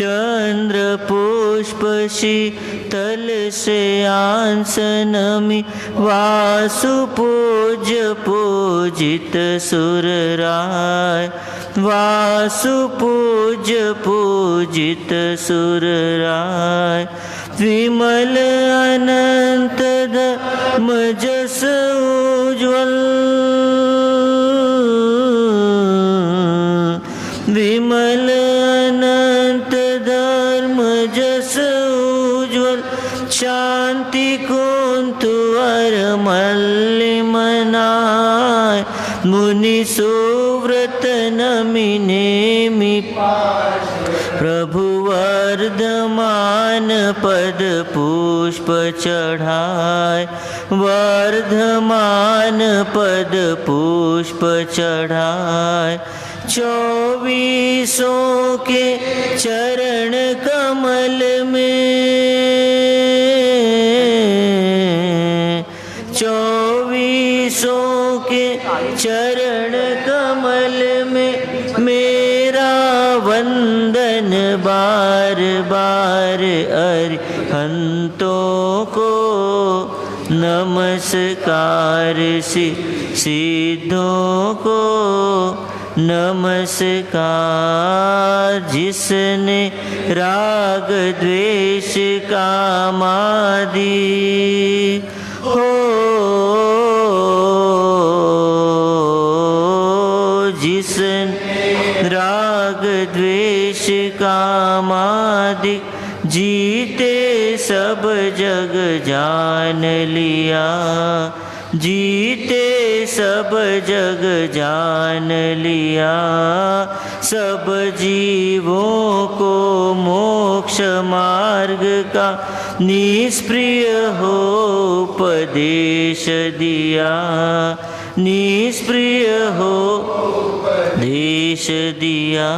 चंद्र पुष्प शीतल से आसनमि वासु पूज्य पूजित सुरराय वासु पूज्य पूजित सुरराय विमल अनंत धर्म जस उज्ज्वल विमल अनंत धर्म जस उज्ज्वल शांति कुंतुवर मल्लिमनाय मुनि सुव्रत नमिनेमि प्रभु वर्धमान पद पुष्प चढ़ाए वर्धमान पद पुष्प चढ़ाए 24 के चरण कमल में 24 के चरण कमल में मेरा वंदन बार बार अरिहंतों को नमस्कार सिद्धों को नमस्कार जिसने राग द्वेष कामादि हो जिसने राग द्वेष कामादि जीते सब जग जान लिया जीते सब जग जान लिया सब जीवों को मोक्ष मार्ग का निष्प्रिय हो उपदेश दिया निष्प्रिय हो उपदेश दिया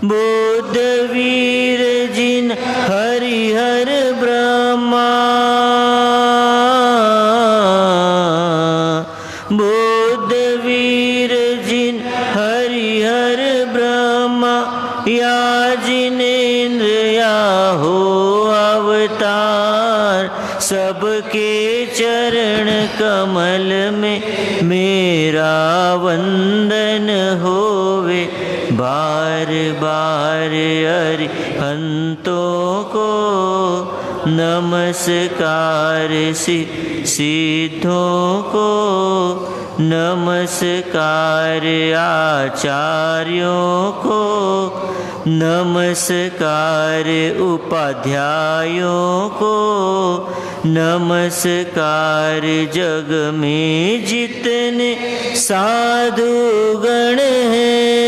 बुद्ध वीर जिन हरिहर ब्रह्मा बुद्ध वीर जिन हरिहर ब्रह्मा या जिनेन्द्र या हो अवतार सबके चरण कमल में मेरा वंदन होवे बार बार अरिहंतों को नमस्कार सिद्धों को नमस्कार आचार्यों को नमस्कार उपाध्यायों को नमस्कार जग में जितने साधुगण हैं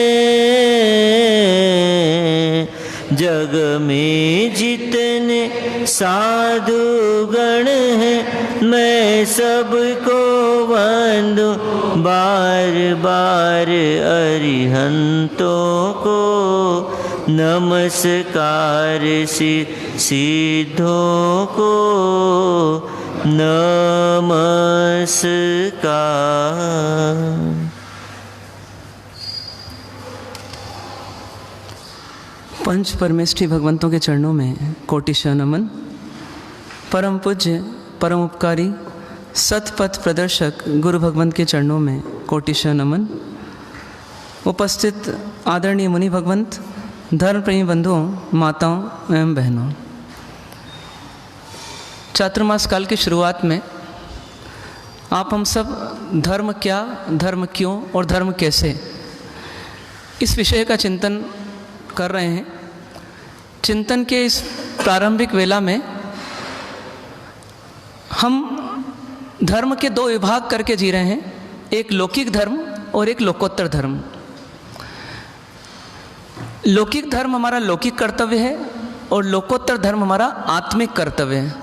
जग में जितने साधुगण हैं मैं सबको वंदू बार बार अरिहंतों को नमस्कार सिद्धों को नमस्कार। पंच परमेष्ठी भगवंतों के चरणों में कोटिशः नमन। परम पूज्य परम उपकारी सतपथ प्रदर्शक गुरु भगवंत के चरणों में कोटिशः नमन। उपस्थित आदरणीय मुनि भगवंत, धर्म प्रेमी बंधुओं, माताओं एवं बहनों, चातुर्मास काल की शुरुआत में आप हम सब धर्म क्या, धर्म क्यों और धर्म कैसे, इस विषय का चिंतन कर रहे हैं। चिंतन के इस प्रारंभिक वेला में हम धर्म के दो विभाग करके जी रहे हैं, एक लौकिक धर्म और एक लोकोत्तर धर्म। लौकिक धर्म हमारा लौकिक कर्तव्य है और लोकोत्तर धर्म हमारा आत्मिक कर्तव्य है।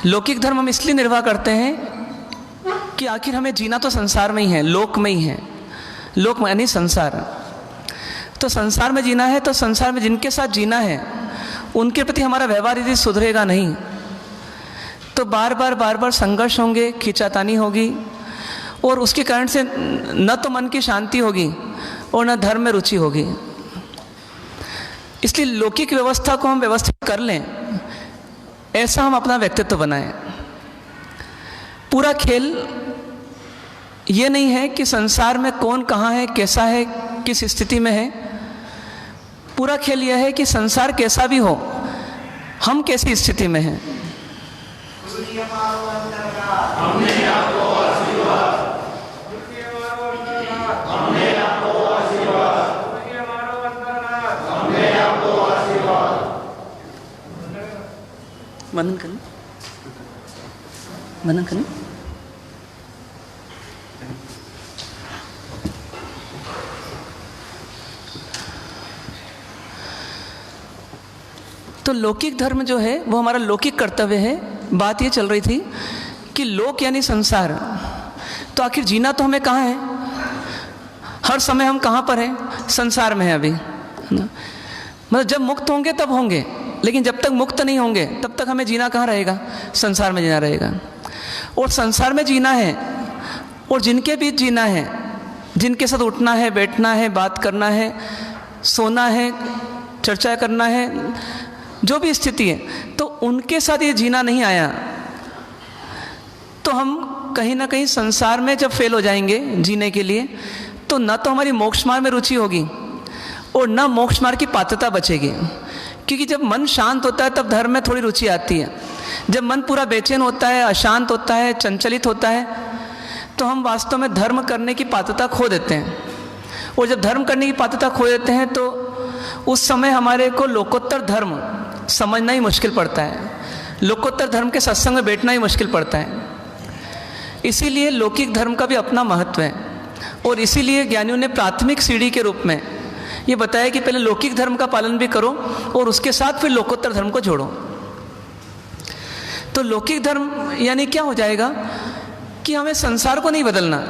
लौकिक धर्म हम इसलिए निर्वाह करते हैं कि आखिर हमें जीना तो संसार में ही है, लोक में ही है। लोक यानी संसार, तो संसार में जीना है, तो संसार में जिनके साथ जीना है उनके प्रति हमारा व्यवहार यदि सुधरेगा नहीं तो बार बार संघर्ष होंगे, खींचातानी होगी और उसके कारण से न तो मन की शांति होगी और न धर्म में रुचि होगी। इसलिए लौकिक व्यवस्था को हम व्यवस्थित कर लें, ऐसा हम अपना व्यक्तित्व बनाएं। पूरा खेल ये नहीं है कि संसार में कौन कहाँ है, कैसा है, किस स्थिति में है। पूरा खेल यह है कि संसार कैसा भी हो, हम कैसी स्थिति में हैं। वंदन करें, वंदन करें। तो लौकिक धर्म जो है वो हमारा लौकिक कर्तव्य है। बात ये चल रही थी कि लोक यानी संसार, तो आखिर जीना तो हमें कहाँ है? हर समय हम कहाँ पर हैं? संसार में है अभी, है ना। मतलब जब मुक्त होंगे तब होंगे, लेकिन जब तक मुक्त नहीं होंगे तब तक हमें जीना कहाँ रहेगा? संसार में जीना रहेगा। और संसार में जीना है और जिनके बीच जीना है, जिनके साथ उठना है, बैठना है, बात करना है, सोना है, चर्चा करना है, जो भी स्थिति है, तो उनके साथ ये जीना नहीं आया तो हम कहीं ना कहीं संसार में जब फेल हो जाएंगे जीने के लिए, तो न तो हमारी मोक्ष मार्ग में रुचि होगी और न मोक्ष मार्ग की पात्रता बचेगी। क्योंकि जब मन शांत होता है तब धर्म में थोड़ी रुचि आती है। जब मन पूरा बेचैन होता है, अशांत होता है, चंचलित होता है, तो हम वास्तव में धर्म करने की पात्रता खो देते हैं। और जब धर्म करने की पात्रता खो देते हैं तो उस समय हमारे को लोकोत्तर धर्म समझना ही मुश्किल पड़ता है, लोकोत्तर धर्म के सत्संग में बैठना ही मुश्किल पड़ता है। इसीलिए लौकिक धर्म का भी अपना महत्व है और इसीलिए ज्ञानियों ने प्राथमिक सीढ़ी के रूप में ये बताया कि पहले लौकिक धर्म का पालन भी करो और उसके साथ फिर लोकोत्तर धर्म को जोड़ो। तो लौकिक धर्म यानी क्या हो जाएगा कि हमें संसार को नहीं बदलना,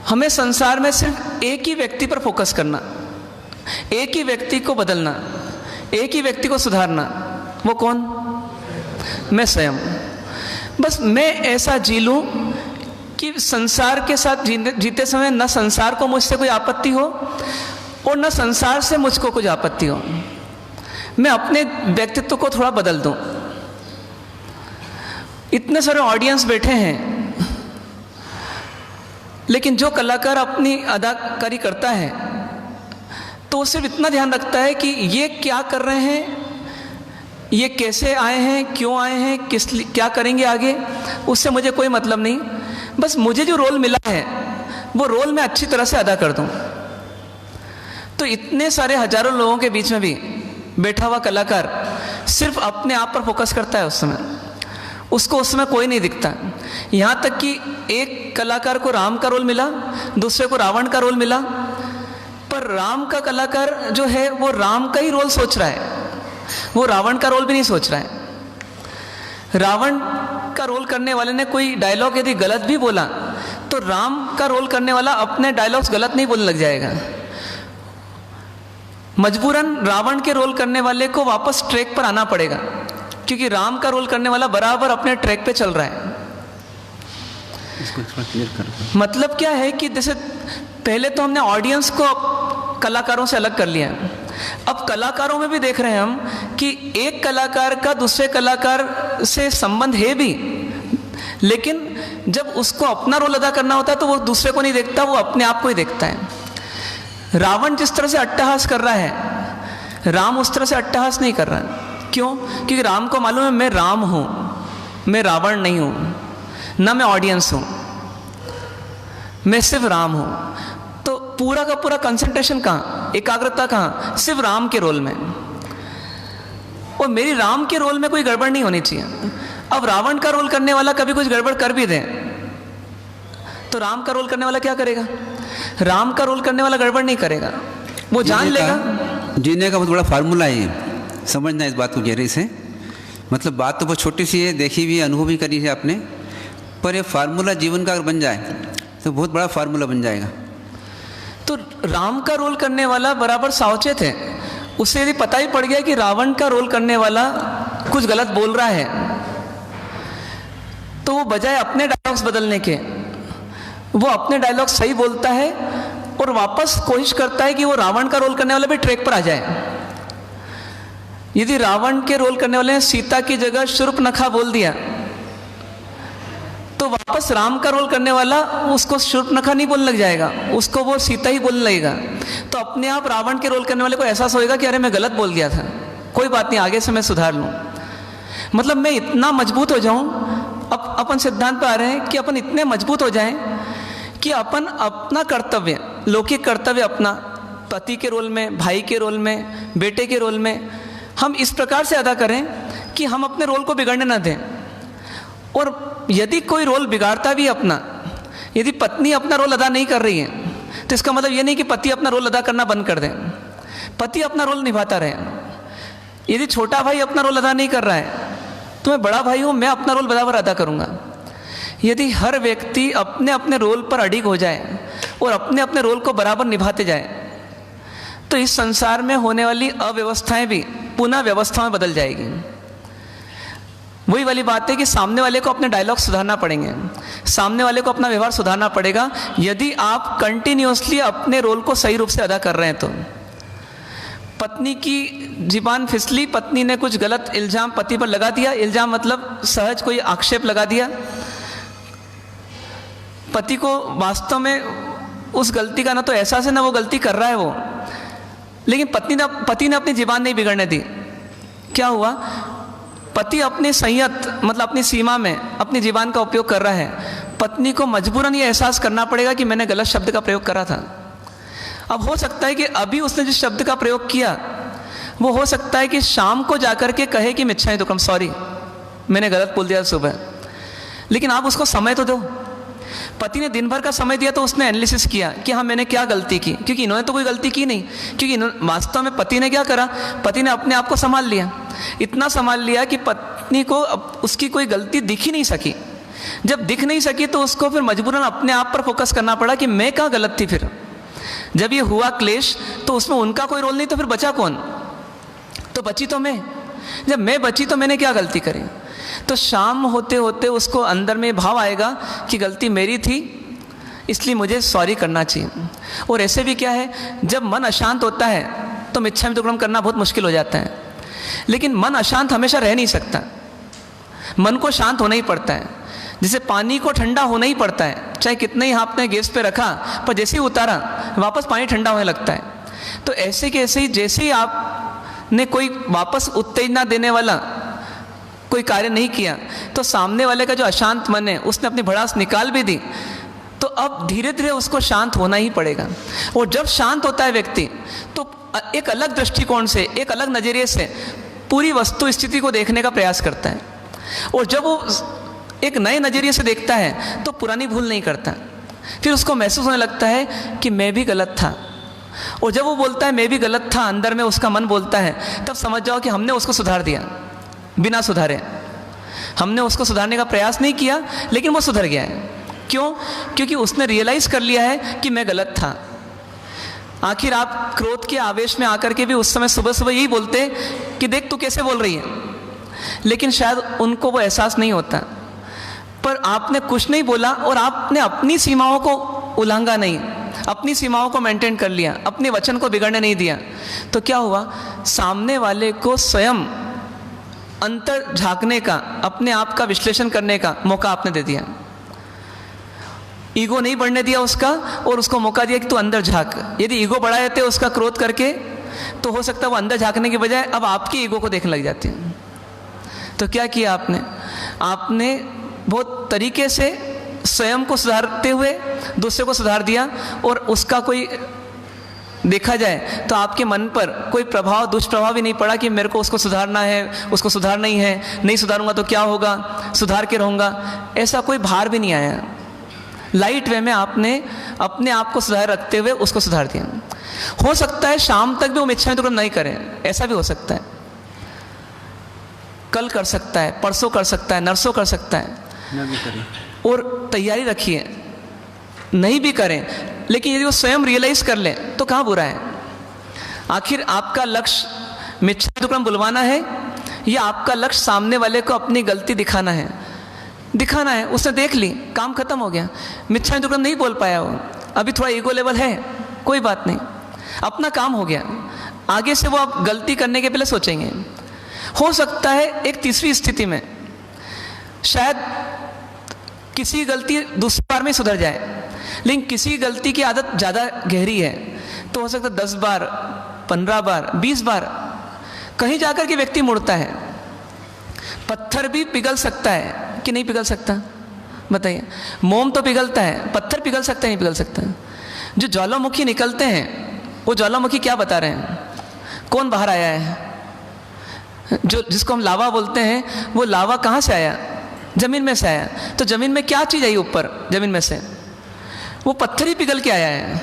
हमें संसार में सिर्फ एक ही व्यक्ति पर फोकस करना, एक ही व्यक्ति को बदलना, एक ही व्यक्ति को सुधारना। वो कौन? मैं स्वयं। बस मैं ऐसा जी लूं कि संसार के साथ जीते समय न संसार को मुझसे कोई आपत्ति हो और न संसार से मुझको कुछ आपत्ति हो। मैं अपने व्यक्तित्व को थोड़ा बदल दूं। इतने सारे ऑडियंस बैठे हैं, लेकिन जो कलाकार अपनी अदाकारी करता है तो वो सिर्फ इतना ध्यान रखता है कि ये क्या कर रहे हैं, ये कैसे आए हैं, क्यों आए हैं, क्या करेंगे आगे, उससे मुझे कोई मतलब नहीं। बस मुझे जो रोल मिला है वो रोल मैं अच्छी तरह से अदा कर दूं। तो इतने सारे हजारों लोगों के बीच में भी बैठा हुआ कलाकार सिर्फ अपने आप पर फोकस करता है। उस समय उसको उस समय कोई नहीं दिखता। यहाँ तक कि एक कलाकार को राम का रोल मिला, दूसरे को रावण का रोल मिला, पर राम का कलाकार जो है वो राम का ही रोल सोच रहा है, वो रावण का रोल भी नहीं सोच रहा है। रावण का रोल करने वाले ने कोई डायलॉग यदि गलत भी बोला तो राम का रोल करने वाला अपने डायलॉग्स गलत नहीं बोलने लग जाएगा। मजबूरन रावण के रोल करने वाले को वापस ट्रैक पर आना पड़ेगा, क्योंकि राम का रोल करने वाला बराबर अपने ट्रैक पे चल रहा है। इसको क्लियर कर। मतलब क्या है कि जैसे पहले तो हमने ऑडियंस को कलाकारों से अलग कर लिया, अब कलाकारों में भी देख रहे हैं हम कि एक कलाकार का दूसरे कलाकार से संबंध है भी, लेकिन जब उसको अपना रोल अदा करना होता है तो वो दूसरे को नहीं देखता, वो अपने आप को ही देखता है। रावण जिस तरह से अट्टहास कर रहा है, राम उस तरह से अट्टहास नहीं कर रहा। क्यों? क्योंकि राम को मालूम है मैं राम हूं, मैं रावण नहीं हूं, ना मैं ऑडियंस हूं, मैं सिर्फ राम हूं। तो पूरा का पूरा कंसंट्रेशन कहाँ, एकाग्रता कहाँ? सिर्फ राम के रोल में। और मेरी राम के रोल में कोई गड़बड़ नहीं होनी चाहिए। अब रावण का रोल करने वाला कभी कुछ गड़बड़ कर भी दे तो राम का रोल करने वाला क्या करेगा? राम का रोल करने वाला गड़बड़ नहीं करेगा, वो जान लेगा। जीने का बहुत बड़ा फार्मूला है ये, समझना इस बात को गहराई से। मतलब बात तो बहुत छोटी सी है, देखी भी, अनुभव भी करी है आपने, पर ये फार्मूला जीवन का अगर बन जाए तो बहुत बड़ा फार्मूला बन जाएगा। तो राम का रोल करने वाला बराबर सावचेत है। उसे यदि पता ही पड़ गया कि रावण का रोल करने वाला कुछ गलत बोल रहा है, तो वो बजाय अपने डायलॉग्स बदलने के, वो अपने डायलॉग सही बोलता है और वापस कोशिश करता है कि वो रावण का रोल करने वाला भी ट्रैक पर आ जाए। यदि रावण के रोल करने वाले ने सीता की जगह शूर्पणखा बोल दिया, तो वापस राम का रोल करने वाला उसको शूर्पणखा नहीं बोलने लग जाएगा, उसको वो सीता ही बोलने लगेगा। तो अपने आप रावण के रोल करने वाले को एहसास होएगा कि अरे मैं गलत बोल गया था, कोई बात नहीं, आगे से मैं सुधार लूँ। मतलब मैं इतना मजबूत हो जाऊं, अपन सिद्धांत पर आ रहे हैं कि अपन इतने मजबूत हो जाएं कि अपन अपना कर्तव्य, लौकिक कर्तव्य अपना पति के रोल में, भाई के रोल में, बेटे के रोल में हम इस प्रकार से अदा करें कि हम अपने रोल को बिगड़ने ना दें। और यदि कोई रोल बिगाड़ता भी अपना, यदि पत्नी अपना रोल अदा नहीं कर रही है, तो इसका मतलब ये नहीं कि पति अपना रोल अदा करना बंद कर दें, पति अपना रोल निभाता रहे। यदि छोटा भाई अपना रोल अदा नहीं कर रहा है, तो मैं बड़ा भाई हूँ, मैं अपना रोल बराबर अदा करूँगा। यदि हर व्यक्ति अपने अपने रोल पर अडिग हो जाए और अपने अपने रोल को बराबर निभाते जाए, तो इस संसार में होने वाली अव्यवस्थाएं भी पुनः व्यवस्था में बदल जाएगी। वही वाली बात है कि सामने वाले को अपने डायलॉग सुधारना पड़ेंगे, सामने वाले को अपना व्यवहार सुधारना पड़ेगा। यदि आप कंटिन्यूअसली अपने रोल को सही रूप से अदा कर रहे हैं तो पत्नी की जीबान फिसली, पत्नी ने कुछ गलत इल्जाम पति पर लगा दिया, इल्जाम मतलब सहज कोई आक्षेप लगा दिया, पति को वास्तव में उस गलती का ना तो एहसास है ना वो गलती कर रहा है वो, लेकिन पति ने अपनी जीबान नहीं बिगड़ने दी। क्या हुआ, पति अपने संयत मतलब अपनी सीमा में अपनी जीबान का उपयोग कर रहा है, पत्नी को मजबूरन ये एहसास करना पड़ेगा कि मैंने गलत शब्द का प्रयोग करा था। अब हो सकता है कि अभी उसने जिस शब्द का प्रयोग किया वो हो सकता है कि शाम को जाकर के कहे कि मिच्छामि दुक्कड़म, सॉरी मैंने गलत बोल दिया सुबह, लेकिन आप उसको समय तो दो। पति ने दिन भर का समय दिया तो उसने एनालिसिस किया कि हाँ मैंने क्या गलती की, क्योंकि इन्होंने तो कोई गलती की नहीं, क्योंकि वास्तव में पति ने क्या करा, पति ने अपने आप को संभाल लिया, इतना संभाल लिया कि पत्नी को उसकी कोई गलती दिख ही नहीं सकी। जब दिख नहीं सकी तो उसको फिर मजबूरन अपने आप पर फोकस करना पड़ा कि मैं क्या गलत थी। फिर जब ये हुआ क्लेश तो उसमें उनका कोई रोल नहीं, तो फिर बचा कौन, तो बची तो मैं। जब मैं बची तो मैंने क्या गलती करी। तो शाम होते होते उसको अंदर में भाव आएगा कि गलती मेरी थी, इसलिए मुझे सॉरी करना चाहिए। और ऐसे भी क्या है, जब मन अशांत होता है तो मिच्छामि दुक्कड़म करना बहुत मुश्किल हो जाता है, लेकिन मन अशांत हमेशा रह नहीं सकता, मन को शांत होना ही पड़ता है। जैसे पानी को ठंडा होना ही पड़ता है, चाहे कितने ही आपने गैस पे रखा पर जैसे ही उतारा वापस पानी ठंडा होने लगता है। तो ऐसे कि ऐसे ही जैसे ही आपने कोई वापस उत्तेजना देने वाला कोई कार्य नहीं किया तो सामने वाले का जो अशांत मन है उसने अपनी भड़ास निकाल भी दी, तो अब धीरे धीरे उसको शांत होना ही पड़ेगा। और जब शांत होता है व्यक्ति तो एक अलग दृष्टिकोण से, एक अलग नज़रिए से पूरी वस्तु स्थिति को देखने का प्रयास करता है। और जब वो एक नए नज़रिए से देखता है तो पुरानी भूल नहीं करता, फिर उसको महसूस होने लगता है कि मैं भी गलत था। और जब वो बोलता है मैं भी गलत था, अंदर में उसका मन बोलता है, तब समझ जाओ कि हमने उसको सुधार दिया बिना सुधारे। हमने उसको सुधारने का प्रयास नहीं किया लेकिन वो सुधर गया है। क्यों? क्योंकि उसने रियलाइज़ कर लिया है कि मैं गलत था। आखिर आप क्रोध के आवेश में आकर के भी उस समय सुबह सुबह यही बोलते कि देख तू कैसे बोल रही है, लेकिन शायद उनको वो एहसास नहीं होता। पर आपने कुछ नहीं बोला और आपने अपनी सीमाओं को उल्लंघा नहीं, अपनी सीमाओं को मेंटेन कर लिया, अपने वचन को बिगड़ने नहीं दिया। तो क्या हुआ, सामने वाले को स्वयं अंतर झांकने का, अपने आप का विश्लेषण करने का मौका आपने दे दिया। ईगो नहीं बढ़ने दिया उसका और उसको मौका दिया कि तू अंदर झांक। यदि ईगो बढ़ा देते उसका क्रोध करके तो हो सकता है वो अंदर झांकने के बजाय अब आपकी ईगो को देखने लग जाती है। तो क्या किया आपने, आपने बहुत तरीके से स्वयं को सुधारते हुए दूसरे को सुधार दिया। और उसका कोई देखा जाए तो आपके मन पर कोई प्रभाव, दुष्प्रभाव भी नहीं पड़ा कि मेरे को उसको सुधारना है, उसको सुधारना ही है, नहीं सुधारूंगा तो क्या होगा, सुधार के रहूँगा, ऐसा कोई भार भी नहीं आया। लाइट वे में आपने अपने आप को सुधार रखते हुए उसको सुधार दिया। हो सकता है शाम तक भी वो मिच्छामि दुक्कड़म नहीं करें, ऐसा भी हो सकता है, कल कर सकता है, परसों कर सकता है, नरसों कर सकता है। और तैयारी रखिए, नहीं भी करें, लेकिन यदि वो स्वयं रियलाइज कर ले तो कहाँ बुरा है। आखिर आपका लक्ष्य मिच्छामि दुक्कड़म बुलवाना है या आपका लक्ष्य सामने वाले को अपनी गलती दिखाना है? दिखाना है, उसने देख ली, काम खत्म हो गया। मिच्छामि दुक्कड़म नहीं बोल पाया वो, अभी थोड़ा ईगो लेवल है, कोई बात नहीं, अपना काम हो गया। आगे से वो आप गलती करने के पहले सोचेंगे हो सकता है एक तीसरी स्थिति में शायद किसी गलती दूसरी बार में सुधर जाए, लेकिन किसी गलती की आदत ज़्यादा गहरी है तो हो सकता है 10 बार, 15 बार, 20 बार कहीं जाकर के व्यक्ति मुड़ता है। पत्थर भी पिघल सकता है कि नहीं पिघल सकता? बताइए। मोम तो पिघलता है, पत्थर पिघल सकता है नहीं पिघल सकता? जो ज्वालामुखी निकलते हैं वो ज्वालामुखी क्या बता रहे हैं? कौन बाहर आया है? जो जिसको हम लावा बोलते हैं वो लावा कहाँ से आया? जमीन में से आया। तो जमीन में क्या चीज़ आई ऊपर जमीन में से? वो पत्थर ही पिघल के आया है,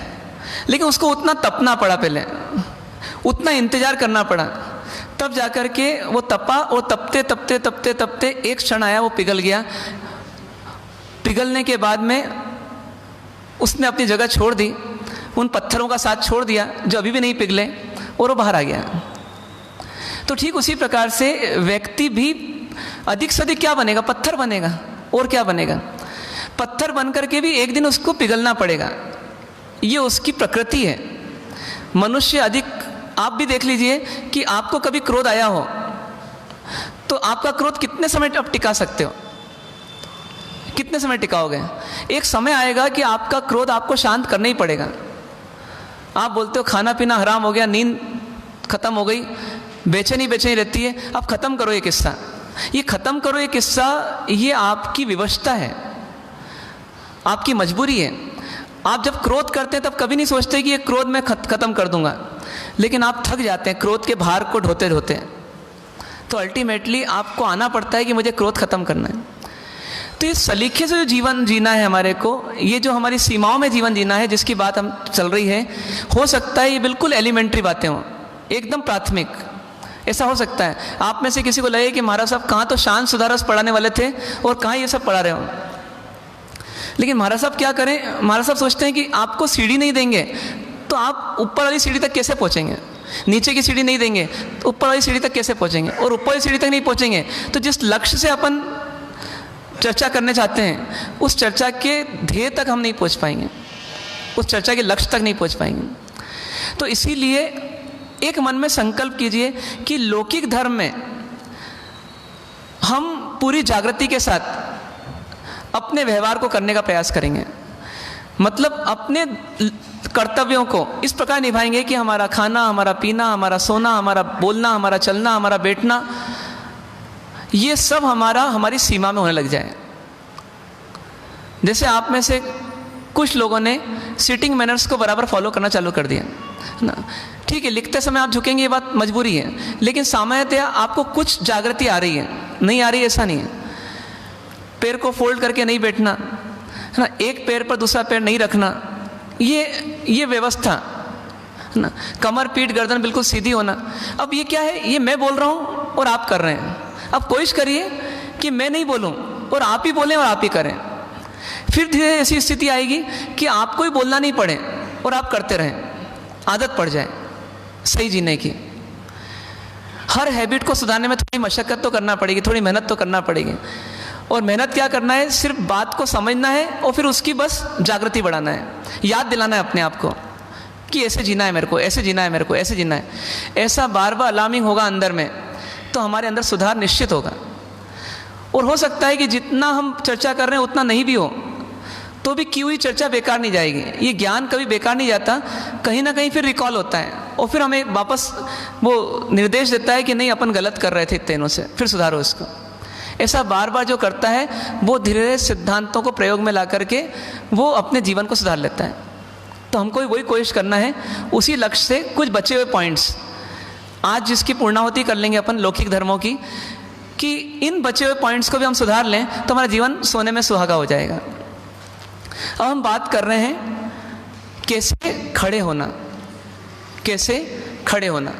लेकिन उसको उतना तपना पड़ा, पहले उतना इंतजार करना पड़ा, तब जाकर के वो तपा और तपते तपते तपते तपते एक क्षण आया वो पिघल गया। पिघलने के बाद में उसने अपनी जगह छोड़ दी, उन पत्थरों का साथ छोड़ दिया जो अभी भी नहीं पिघले, और वो बाहर आ गया। तो ठीक उसी प्रकार से व्यक्ति भी अधिक से अधिक क्या बनेगा? पत्थर बनेगा। और क्या बनेगा? पत्थर बन करके भी एक दिन उसको पिघलना पड़ेगा। ये उसकी प्रकृति है। मनुष्य अधिक, आप भी देख लीजिए कि आपको कभी क्रोध आया हो तो आपका क्रोध कितने समय आप टिका सकते हो? कितने समय टिकाओगे? एक समय आएगा कि आपका क्रोध आपको शांत करना ही पड़ेगा। आप बोलते हो खाना पीना हराम हो गया, नींद खत्म हो गई, बेचैनी बेचैनी रहती है, अब खत्म करो ये किस्सा। ये खत्म करो ये किस्सा, ये आपकी विवशता है, आपकी मजबूरी है। आप जब क्रोध करते हैं तब कभी नहीं सोचते कि ये क्रोध मैं खत्म कर दूंगा, लेकिन आप थक जाते हैं क्रोध के भार को ढोते ढोते। तो अल्टीमेटली आपको आना पड़ता है कि मुझे क्रोध खत्म करना है। तो ये सलीके से जो जीवन जीना है हमारे को, ये जो हमारी सीमाओं में जीवन जीना है जिसकी बात हम चल रही है, हो सकता है ये बिल्कुल एलिमेंट्री बातें हों, एकदम प्राथमिक। ऐसा हो सकता है आप में से किसी को लगे कि महाराज साहब कहाँ तो शांत सुधारस पढ़ाने वाले थे और कहाँ ये सब पढ़ा रहे हो। लेकिन महाराज साहब क्या करें? महाराज साहब सोचते हैं कि आपको सीढ़ी नहीं देंगे तो आप ऊपर वाली सीढ़ी तक कैसे पहुँचेंगे? नीचे की सीढ़ी नहीं देंगे तो ऊपर वाली सीढ़ी तक कैसे पहुँचेंगे? और ऊपर वाली सीढ़ी तक नहीं पहुँचेंगे तो जिस लक्ष्य से अपन चर्चा करने चाहते हैं उस चर्चा के ध्येय तक हम नहीं पहुँच पाएंगे, उस चर्चा के लक्ष्य तक नहीं पहुँच पाएंगे। तो इसीलिए एक मन में संकल्प कीजिए कि लौकिक धर्म में हम पूरी जागृति के साथ अपने व्यवहार को करने का प्रयास करेंगे। मतलब अपने कर्तव्यों को इस प्रकार निभाएंगे कि हमारा खाना, हमारा पीना, हमारा सोना, हमारा बोलना, हमारा चलना, हमारा बैठना, ये सब हमारी सीमा में होने लग जाए। जैसे आप में से कुछ लोगों ने सिटिंग मैनर्स को बराबर फॉलो करना चालू कर दिया ना। ठीक है, लिखते समय आप झुकेंगे, ये बात मजबूरी है, लेकिन सामान्यतया आपको कुछ जागृति आ रही है, नहीं आ रही ऐसा नहीं है। पैर को फोल्ड करके नहीं बैठना है ना, एक पैर पर दूसरा पैर नहीं रखना, ये व्यवस्था है ना। कमर, पीठ, गर्दन बिल्कुल सीधी होना। अब ये क्या है? ये मैं बोल रहा हूँ और आप कर रहे हैं। अब कोशिश करिए कि मैं नहीं बोलूं और आप ही बोलें और आप ही करें। फिर धीरे ऐसी स्थिति आएगी कि आपको ही बोलना नहीं पड़े और आप करते रहें, आदत पड़ जाए सही जीने की। हर हैबिट को सुधारने में थोड़ी मशक्क़त तो करना पड़ेगी, थोड़ी मेहनत तो करना पड़ेगी। और मेहनत क्या करना है? सिर्फ बात को समझना है और फिर उसकी बस जागृति बढ़ाना है, याद दिलाना है अपने आप को कि ऐसे जीना है मेरे को, ऐसे जीना है मेरे को, ऐसे जीना है। ऐसा बार बार अलार्मिंग होगा अंदर में, तो हमारे अंदर सुधार निश्चित होगा। और हो सकता है कि जितना हम चर्चा कर रहे हैं उतना नहीं भी हो, तो भी की हुई चर्चा बेकार नहीं जाएगी। ये ज्ञान कभी बेकार नहीं जाता, कहीं ना कहीं फिर रिकॉल होता है और फिर हमें वापस वो निर्देश देता है कि नहीं, अपन गलत कर रहे थे इतने से, फिर सुधारो इसको। ऐसा बार बार जो करता है वो धीरे धीरे सिद्धांतों को प्रयोग में ला करके वो अपने जीवन को सुधार लेता है। तो हमको वही कोशिश करना है, उसी लक्ष्य से कुछ बचे हुए पॉइंट्स आज जिसकी पूर्णाहुति कर लेंगे अपन लौकिक धर्मों की, कि इन बचे हुए पॉइंट्स को भी हम सुधार लें तो हमारा जीवन सोने में सुहागा हो जाएगा। अब हम बात कर रहे हैं कैसे खड़े होना, कैसे खड़े होना।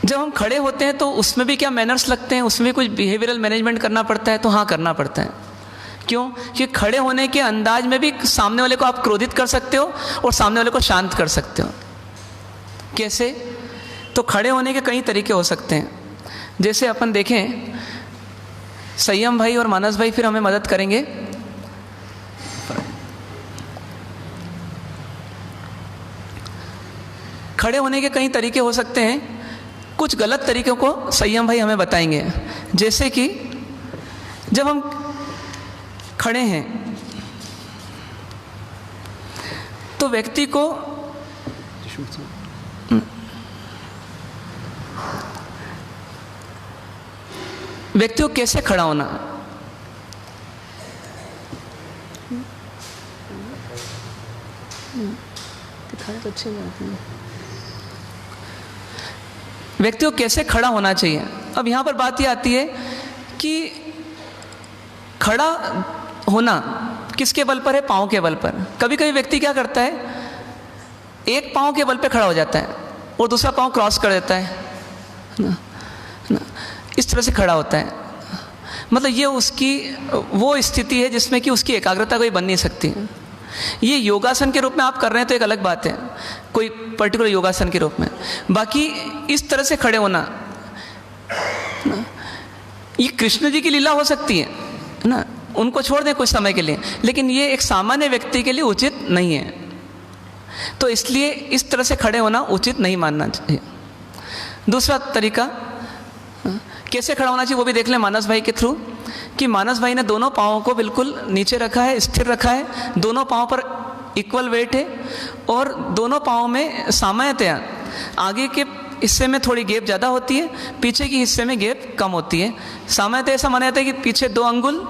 जब हम खड़े होते हैं तो उसमें भी क्या मैनर्स लगते हैं, उसमें भी कुछ बिहेवियरल मैनेजमेंट करना पड़ता है। तो हाँ, करना पड़ता है। क्यों? कि खड़े होने के अंदाज में भी सामने वाले को आप क्रोधित कर सकते हो और सामने वाले को शांत कर सकते हो। कैसे? तो खड़े होने के कई तरीके हो सकते हैं। जैसे अपन देखें, संयम भाई और मानस भाई फिर हमें मदद करेंगे। खड़े होने के कई तरीके हो सकते हैं, कुछ गलत तरीक़ों को संयम भाई हमें बताएंगे। जैसे कि जब हम खड़े हैं तो व्यक्ति को कैसे खड़ा होना, व्यक्ति को कैसे खड़ा होना चाहिए। अब यहाँ पर बात ये आती है कि खड़ा होना किसके बल पर है? पाँव के बल पर। कभी कभी व्यक्ति क्या करता है, एक पाँव के बल पे खड़ा हो जाता है और दूसरा पाँव क्रॉस कर देता है ना, इस तरह से खड़ा होता है। मतलब ये उसकी वो स्थिति है जिसमें कि उसकी एकाग्रता कोई बन नहीं सकती। ये योगासन के रूप में आप कर रहे हैं तो एक अलग बात है, कोई पर्टिकुलर योगासन के रूप में। बाकी इस तरह से खड़े होना ये कृष्ण जी की लीला हो सकती है ना, उनको छोड़ दें कुछ समय के लिए, लेकिन ये एक सामान्य व्यक्ति के लिए उचित नहीं है। तो इसलिए इस तरह से खड़े होना उचित नहीं मानना चाहिए। दूसरा तरीका कैसे खड़ा होना चाहिए वो भी देख लें मानस भाई के थ्रू, कि मानस भाई ने दोनों पाँवों को बिल्कुल नीचे रखा है, स्थिर रखा है, दोनों पाँव पर इक्वल वेट है और दोनों पाँव में सामान्यतया आगे के हिस्से में थोड़ी गैप ज़्यादा होती है, पीछे के हिस्से में गैप कम होती है। सामान्यतः ऐसा माना जाता है कि पीछे 2 अंगुल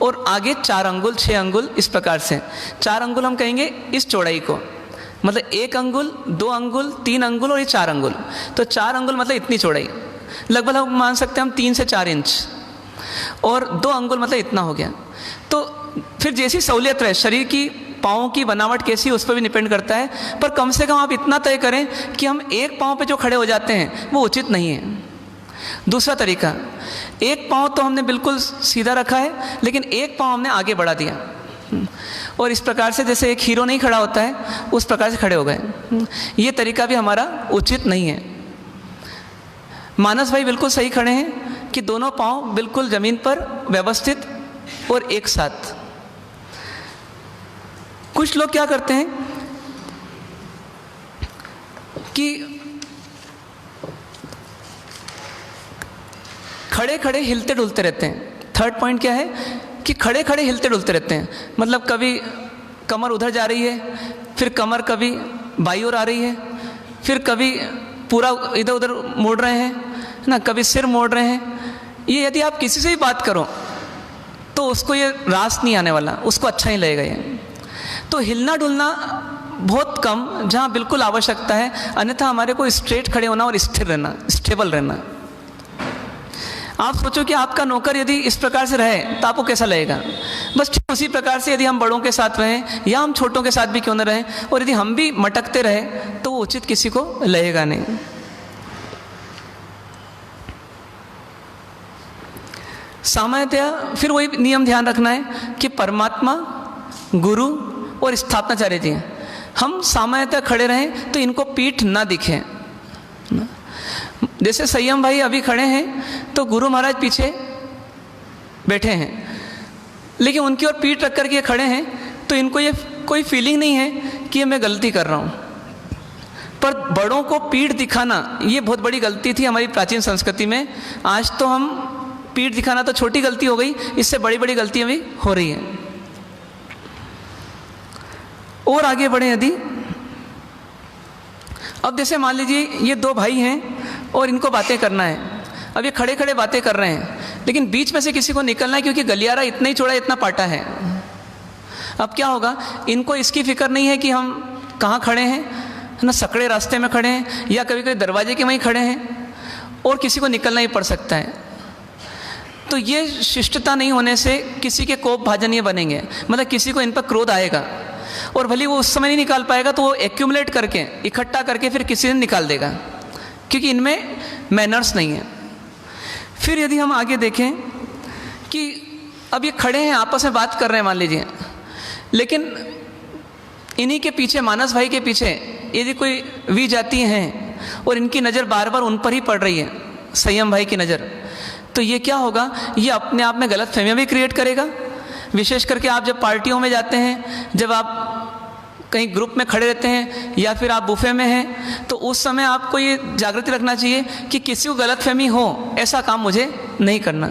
और आगे 4 अंगुल 6 अंगुल, इस प्रकार से 4 अंगुल हम कहेंगे इस चौड़ाई को, मतलब 1 अंगुल 2 अंगुल 3 अंगुल और ये 4 अंगुल, तो 4 अंगुल मतलब इतनी चौड़ाई, लगभग हम मान सकते हैं हम 3 से 4 इंच, और 2 अंगुल मतलब इतना हो गया। तो फिर जैसी सहूलियत रहे, शरीर की पाँव की बनावट कैसी उस पर भी डिपेंड करता है, पर कम से कम आप इतना तय करें कि हम एक पाँव पे जो खड़े हो जाते हैं वो उचित नहीं है। दूसरा तरीका, एक पाँव तो हमने बिल्कुल सीधा रखा है लेकिन एक पाँव हमने आगे बढ़ा दिया और इस प्रकार से जैसे एक हीरो नहीं खड़ा होता है उस प्रकार से खड़े हो गए। ये तरीका भी हमारा उचित नहीं है। मानस भाई बिल्कुल सही खड़े हैं कि दोनों पाँव बिल्कुल ज़मीन पर व्यवस्थित और एक साथ। कुछ लोग क्या करते हैं कि खड़े खड़े हिलते डुलते रहते हैं। थर्ड पॉइंट क्या है कि खड़े खड़े हिलते डुलते रहते हैं, मतलब कभी कमर उधर जा रही है, फिर कमर कभी बाईं ओर आ रही है, फिर कभी पूरा इधर उधर मोड़ रहे हैं ना, कभी सिर मोड़ रहे हैं। ये यदि आप किसी से भी बात करो तो उसको ये रास नहीं आने वाला, उसको अच्छा नहीं लगेगा ये। तो हिलना डुलना बहुत कम, जहाँ बिल्कुल आवश्यकता है, अन्यथा हमारे को स्ट्रेट खड़े होना और स्थिर रहना, स्टेबल रहना। आप सोचो कि आपका नौकर यदि इस प्रकार से रहे तो आपको कैसा लगेगा। बस ठीक उसी प्रकार से यदि हम बड़ों के साथ रहें या हम छोटों के साथ भी क्यों न रहें, और यदि हम भी मटकते रहे तो वो उचित किसी को लगेगा नहीं। सामान्यतया फिर वही नियम ध्यान रखना है कि परमात्मा, गुरु और स्थापनाचार्य जी, हम सामान्यतः खड़े रहें तो इनको पीठ ना दिखे। जैसे संयम भाई अभी खड़े हैं तो गुरु महाराज पीछे बैठे हैं, लेकिन उनकी ओर पीठ रख करके खड़े हैं तो इनको ये कोई फीलिंग नहीं है कि मैं गलती कर रहा हूँ। पर बड़ों को पीठ दिखाना ये बहुत बड़ी गलती थी हमारी प्राचीन संस्कृति में। आज तो हम पीठ दिखाना तो छोटी गलती हो गई, इससे बड़ी बड़ी गलतियाँ भी हो रही हैं। और आगे बढ़े यदि, अब जैसे मान लीजिए ये 2 भाई हैं और इनको बातें करना है। अब ये खड़े खड़े बातें कर रहे हैं, लेकिन बीच में से किसी को निकलना है क्योंकि गलियारा इतना ही चौड़ा इतना पाटा है। अब क्या होगा, इनको इसकी फिक्र नहीं है कि हम कहाँ खड़े हैं ना, सकड़े रास्ते में खड़े हैं या कभी कभी दरवाजे के वहीं खड़े हैं और किसी को निकलना ही पड़ सकता है। तो ये शिष्टता नहीं होने से किसी के कोप भाजन ये बनेंगे, मतलब किसी को इन पर क्रोध आएगा और भले वो उस समय नहीं निकाल पाएगा तो वो एक्यूमुलेट करके इकट्ठा करके फिर किसी दिन निकाल देगा, क्योंकि इनमें मैनर्स नहीं है। फिर यदि हम आगे देखें कि अब ये खड़े हैं आपस में बात कर रहे हैं मान लीजिए, लेकिन इन्हीं के पीछे, मानस भाई के पीछे यदि कोई वी जाती हैं और इनकी नज़र बार बार उन पर ही पड़ रही है, संयम भाई की नज़र, तो ये क्या होगा, ये अपने आप में गलत फहमियाँ भी क्रिएट करेगा। विशेष करके आप जब पार्टियों में जाते हैं, जब आप कहीं ग्रुप में खड़े रहते हैं या फिर आप बुफे में हैं, तो उस समय आपको ये जागृति रखना चाहिए कि किसी को गलतफहमी हो ऐसा काम मुझे नहीं करना।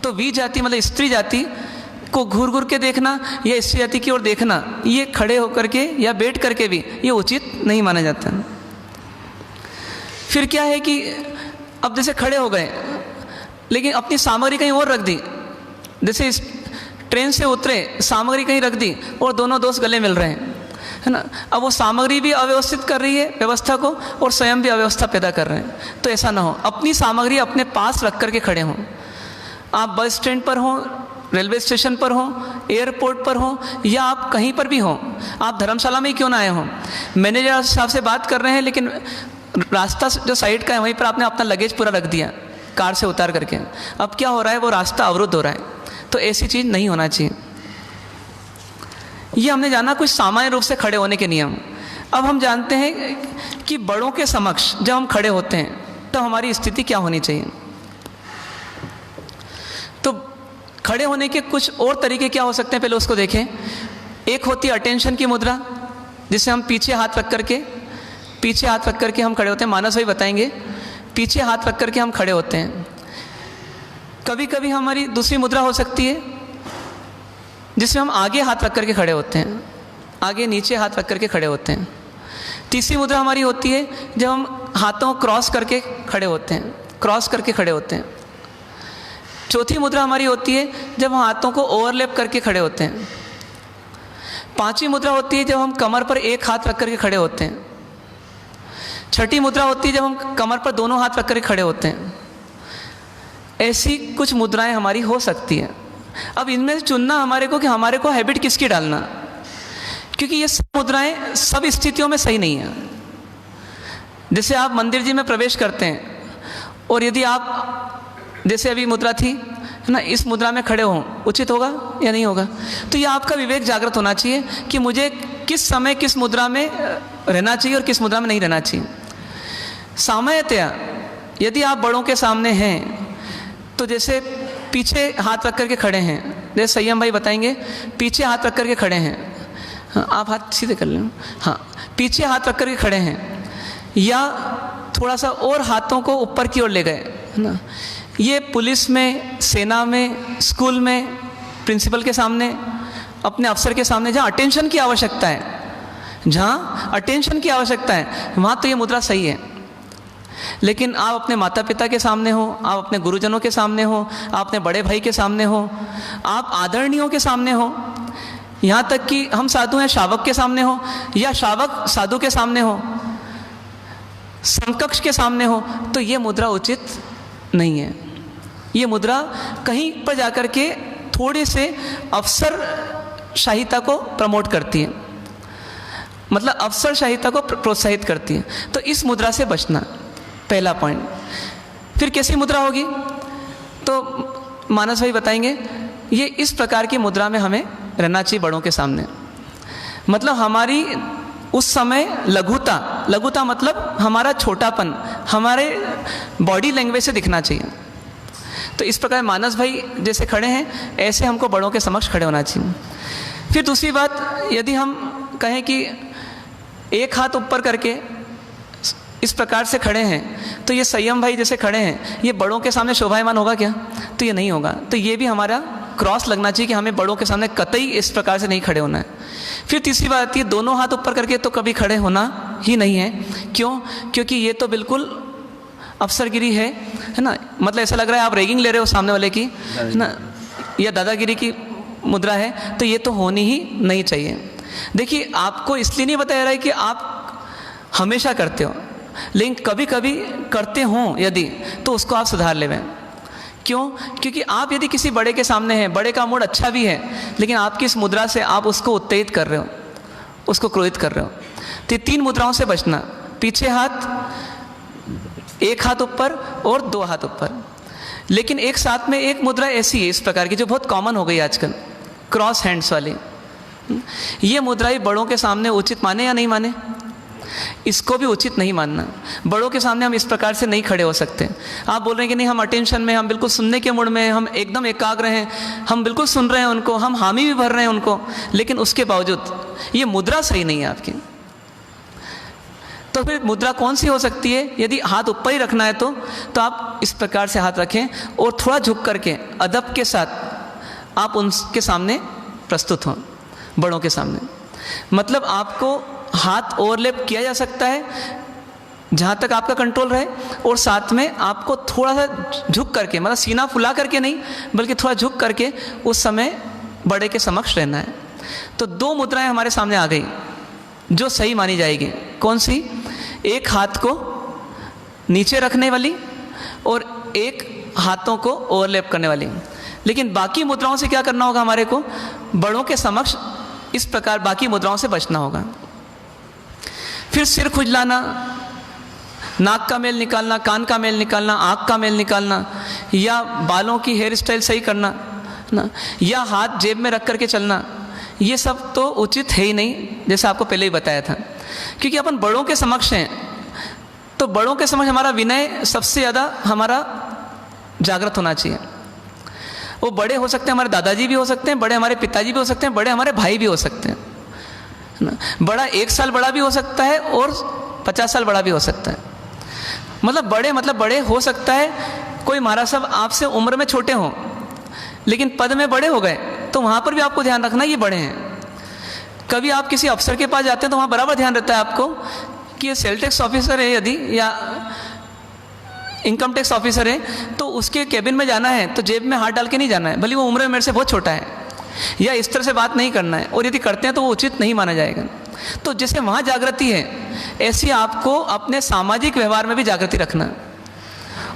तो वी जाति मतलब स्त्री जाति को घूर घूर के देखना या स्त्री जाति की ओर देखना, ये खड़े होकर के या बैठ करके भी ये उचित नहीं माना जाता। फिर क्या है कि अब जैसे खड़े हो गए लेकिन अपनी सामग्री कहीं और रख दी, जैसे इस ट्रेन से उतरे सामग्री कहीं रख दी और दोनों दोस्त गले मिल रहे हैं, है ना। अब वो सामग्री भी अव्यवस्थित कर रही है व्यवस्था को और स्वयं भी अव्यवस्था पैदा कर रहे हैं। तो ऐसा ना हो, अपनी सामग्री अपने पास रख करके खड़े हों। आप बस स्टैंड पर हों, रेलवे स्टेशन पर हों, एयरपोर्ट पर हों या आप कहीं पर भी हों, आप धर्मशाला में ही क्यों ना आए हों, मैनेजर साहब से बात कर रहे हैं लेकिन रास्ता जो साइड का है वहीं पर आपने अपना लगेज पूरा रख दिया कार से उतार करके। अब क्या हो रहा है, वो रास्ता अवरुद्ध हो रहा है। तो ऐसी चीज़ नहीं होना चाहिए। ये हमने जाना कुछ सामान्य रूप से खड़े होने के नियम। अब हम जानते हैं कि बड़ों के समक्ष जब हम खड़े होते हैं तो हमारी स्थिति क्या होनी चाहिए। तो खड़े होने के कुछ और तरीके क्या हो सकते हैं, पहले उसको देखें। एक होती है अटेंशन की मुद्रा, जिसे हम पीछे हाथ रख करके हम खड़े होते हैं। मानस भाई बताएंगे, पीछे हाथ रख करके हम खड़े होते हैं। कभी कभी हमारी दूसरी मुद्रा हो सकती है जिसमें हम आगे हाथ रख करके खड़े होते हैं, आगे नीचे हाथ रख करके खड़े होते हैं। तीसरी मुद्रा हमारी होती है जब हम हाथों क्रॉस करके खड़े होते हैं, चौथी मुद्रा हमारी होती है जब हम हाथों को ओवरलैप करके खड़े होते हैं। पांचवी मुद्रा होती है जब हम कमर पर एक हाथ रख करके खड़े होते हैं। छठी मुद्रा होती है जब हम कमर पर दोनों हाथ रख करके खड़े होते हैं। ऐसी कुछ मुद्राएं हमारी हो सकती हैं। अब इनमें से चुनना हमारे को कि हमारे को हैबिट किसकी डालना, क्योंकि ये सब मुद्राएं सब स्थितियों में सही नहीं है। जैसे आप मंदिर जी में प्रवेश करते हैं और यदि आप जैसे अभी मुद्रा थी है ना, इस मुद्रा में खड़े हों, उचित होगा या नहीं होगा। तो ये आपका विवेक जागृत होना चाहिए कि मुझे किस समय किस मुद्रा में रहना चाहिए और किस मुद्रा में नहीं रहना चाहिए। सामान्यतया यदि आप बड़ों के सामने हैं तो जैसे पीछे हाथ रख करके खड़े हैं, जैसे संयम भाई बताएंगे, पीछे हाथ रख करके खड़े हैं। हाँ, आप हाथ सीधे कर लें। हाँ, पीछे हाथ रख करके खड़े हैं या थोड़ा सा और हाथों को ऊपर की ओर ले गए, है ना। ये पुलिस में, सेना में, स्कूल में, प्रिंसिपल के सामने, अपने अफसर के सामने जहाँ अटेंशन की आवश्यकता है, वहाँ तो ये मुद्रा सही है। लेकिन आप अपने माता पिता के सामने हो, आप अपने गुरुजनों के सामने हो, आप अपने बड़े भाई के सामने हो, आप आदरणीयों के सामने हो, यहाँ तक कि हम साधु हैं शावक के सामने हो या शावक साधु के सामने हो, समकक्ष के सामने हो, तो ये मुद्रा उचित नहीं है। ये मुद्रा कहीं पर जाकर के थोड़े से अफसरशाहिता को प्रमोट करती है, मतलब अफसरशाहिता को प्रोत्साहित करती है। तो इस मुद्रा से बचना, पहला पॉइंट। फिर कैसी मुद्रा होगी तो मानस भाई बताएंगे। ये इस प्रकार की मुद्रा में हमें रहना चाहिए बड़ों के सामने। मतलब हमारी उस समय लघुता मतलब हमारा छोटापन हमारे बॉडी लैंग्वेज से दिखना चाहिए। तो इस प्रकार मानस भाई जैसे खड़े हैं ऐसे हमको बड़ों के समक्ष खड़े होना चाहिए। फिर दूसरी बात, यदि हम कहें कि एक हाथ ऊपर करके इस प्रकार से खड़े हैं तो ये संयम भाई जैसे खड़े हैं, ये बड़ों के सामने शोभायमान होगा क्या? तो ये नहीं होगा। तो ये भी हमारा क्रॉस लगना चाहिए कि हमें बड़ों के सामने कतई इस प्रकार से नहीं खड़े होना है। फिर तीसरी बात आती है, दोनों हाथ ऊपर करके तो कभी खड़े होना ही नहीं है। क्यों? क्योंकि ये तो बिल्कुल अफसरगिरी है ना। मतलब ऐसा लग रहा है आप रैगिंग ले रहे हो सामने वाले की, है ना, या दादागिरी की मुद्रा है। तो ये तो होनी ही नहीं चाहिए। देखिए, आपको इसलिए नहीं बताया रहा है कि आप हमेशा करते हो, लेकिन कभी कभी करते हों यदि, तो उसको आप सुधार लेवें। क्यों? क्योंकि आप यदि किसी बड़े के सामने हैं, बड़े का मूड अच्छा भी है, लेकिन आपकी इस मुद्रा से आप उसको उत्तेजित कर रहे हो, उसको क्रोधित कर रहे हो। तो ये 3 मुद्राओं से बचना, पीछे हाथ, एक हाथ ऊपर और 2 हाथ ऊपर। लेकिन एक साथ में एक मुद्रा ऐसी है इस प्रकार की जो बहुत कॉमन हो गई आजकल, क्रॉस हैंड्स वाली। ये मुद्रा ही बड़ों के सामने उचित माने या नहीं माने? इसको भी उचित नहीं मानना। बड़ों के सामने हम इस प्रकार से नहीं खड़े हो सकते। आप बोल रहे हैं कि नहीं, हम अटेंशन में, हम बिल्कुल सुनने के मूड में हैं, हम एकदम एकाग्र हैं, हम बिल्कुल सुन रहे हैं उनको, हम हामी भी भर रहे हैं उनको, लेकिन उसके बावजूद ये मुद्रा सही नहीं है आपकी। तो फिर मुद्रा कौन सी हो सकती है? यदि हाथ ऊपर ही रखना है तो आप इस प्रकार से हाथ रखें और थोड़ा झुक करके अदब के साथ आप उनके सामने प्रस्तुत हों, बड़ों के सामने। मतलब आपको हाथ ओवरलैप किया जा सकता है जहाँ तक आपका कंट्रोल रहे, और साथ में आपको थोड़ा सा झुक करके, मतलब सीना फुला करके नहीं, बल्कि थोड़ा झुक करके उस समय बड़े के समक्ष रहना है। तो दो मुद्राएं हमारे सामने आ गई जो सही मानी जाएगी। कौन सी? एक हाथ को नीचे रखने वाली और एक हाथों को ओवरलैप करने वाली। लेकिन बाकी मुद्राओं से क्या करना होगा? हमारे को बड़ों के समक्ष इस प्रकार बाकी मुद्राओं से बचना होगा। फिर सिर खुजलाना, नाक का मेल निकालना, कान का मेल निकालना, आँख का मेल निकालना, या बालों की हेयर स्टाइल सही करना ना, या हाथ जेब में रख करके चलना, ये सब तो उचित है ही नहीं, जैसे आपको पहले ही बताया था। क्योंकि अपन बड़ों के समक्ष हैं, तो बड़ों के समक्ष हमारा विनय सबसे ज़्यादा हमारा जागृत होना चाहिए। वो बड़े हो सकते हैं, हमारे दादाजी भी हो सकते हैं, बड़े हमारे पिताजी भी हो सकते हैं, बड़े हमारे भाई भी हो सकते हैं ना। बड़ा 1 साल बड़ा भी हो सकता है और 50 साल बड़ा भी हो सकता है। मतलब बड़े हो सकता है। कोई महाराज साहब आपसे उम्र में छोटे हों लेकिन पद में बड़े हो गए, तो वहाँ पर भी आपको ध्यान रखना ये बड़े हैं। कभी आप किसी अफसर के पास जाते हैं तो वहाँ बराबर ध्यान रहता है आपको कि ये सेल टैक्स ऑफिसर है यदि, या इनकम टैक्स ऑफिसर है, तो उसके कैबिन में जाना है तो जेब में हाथ डाल के नहीं जाना है, भले वो उम्र में मेरे से बहुत छोटा है, या इस तरह से बात नहीं करना है, और यदि करते हैं तो वो उचित नहीं माना जाएगा। तो जैसे वहाँ जागृति है, ऐसी आपको अपने सामाजिक व्यवहार में भी जागृति रखना।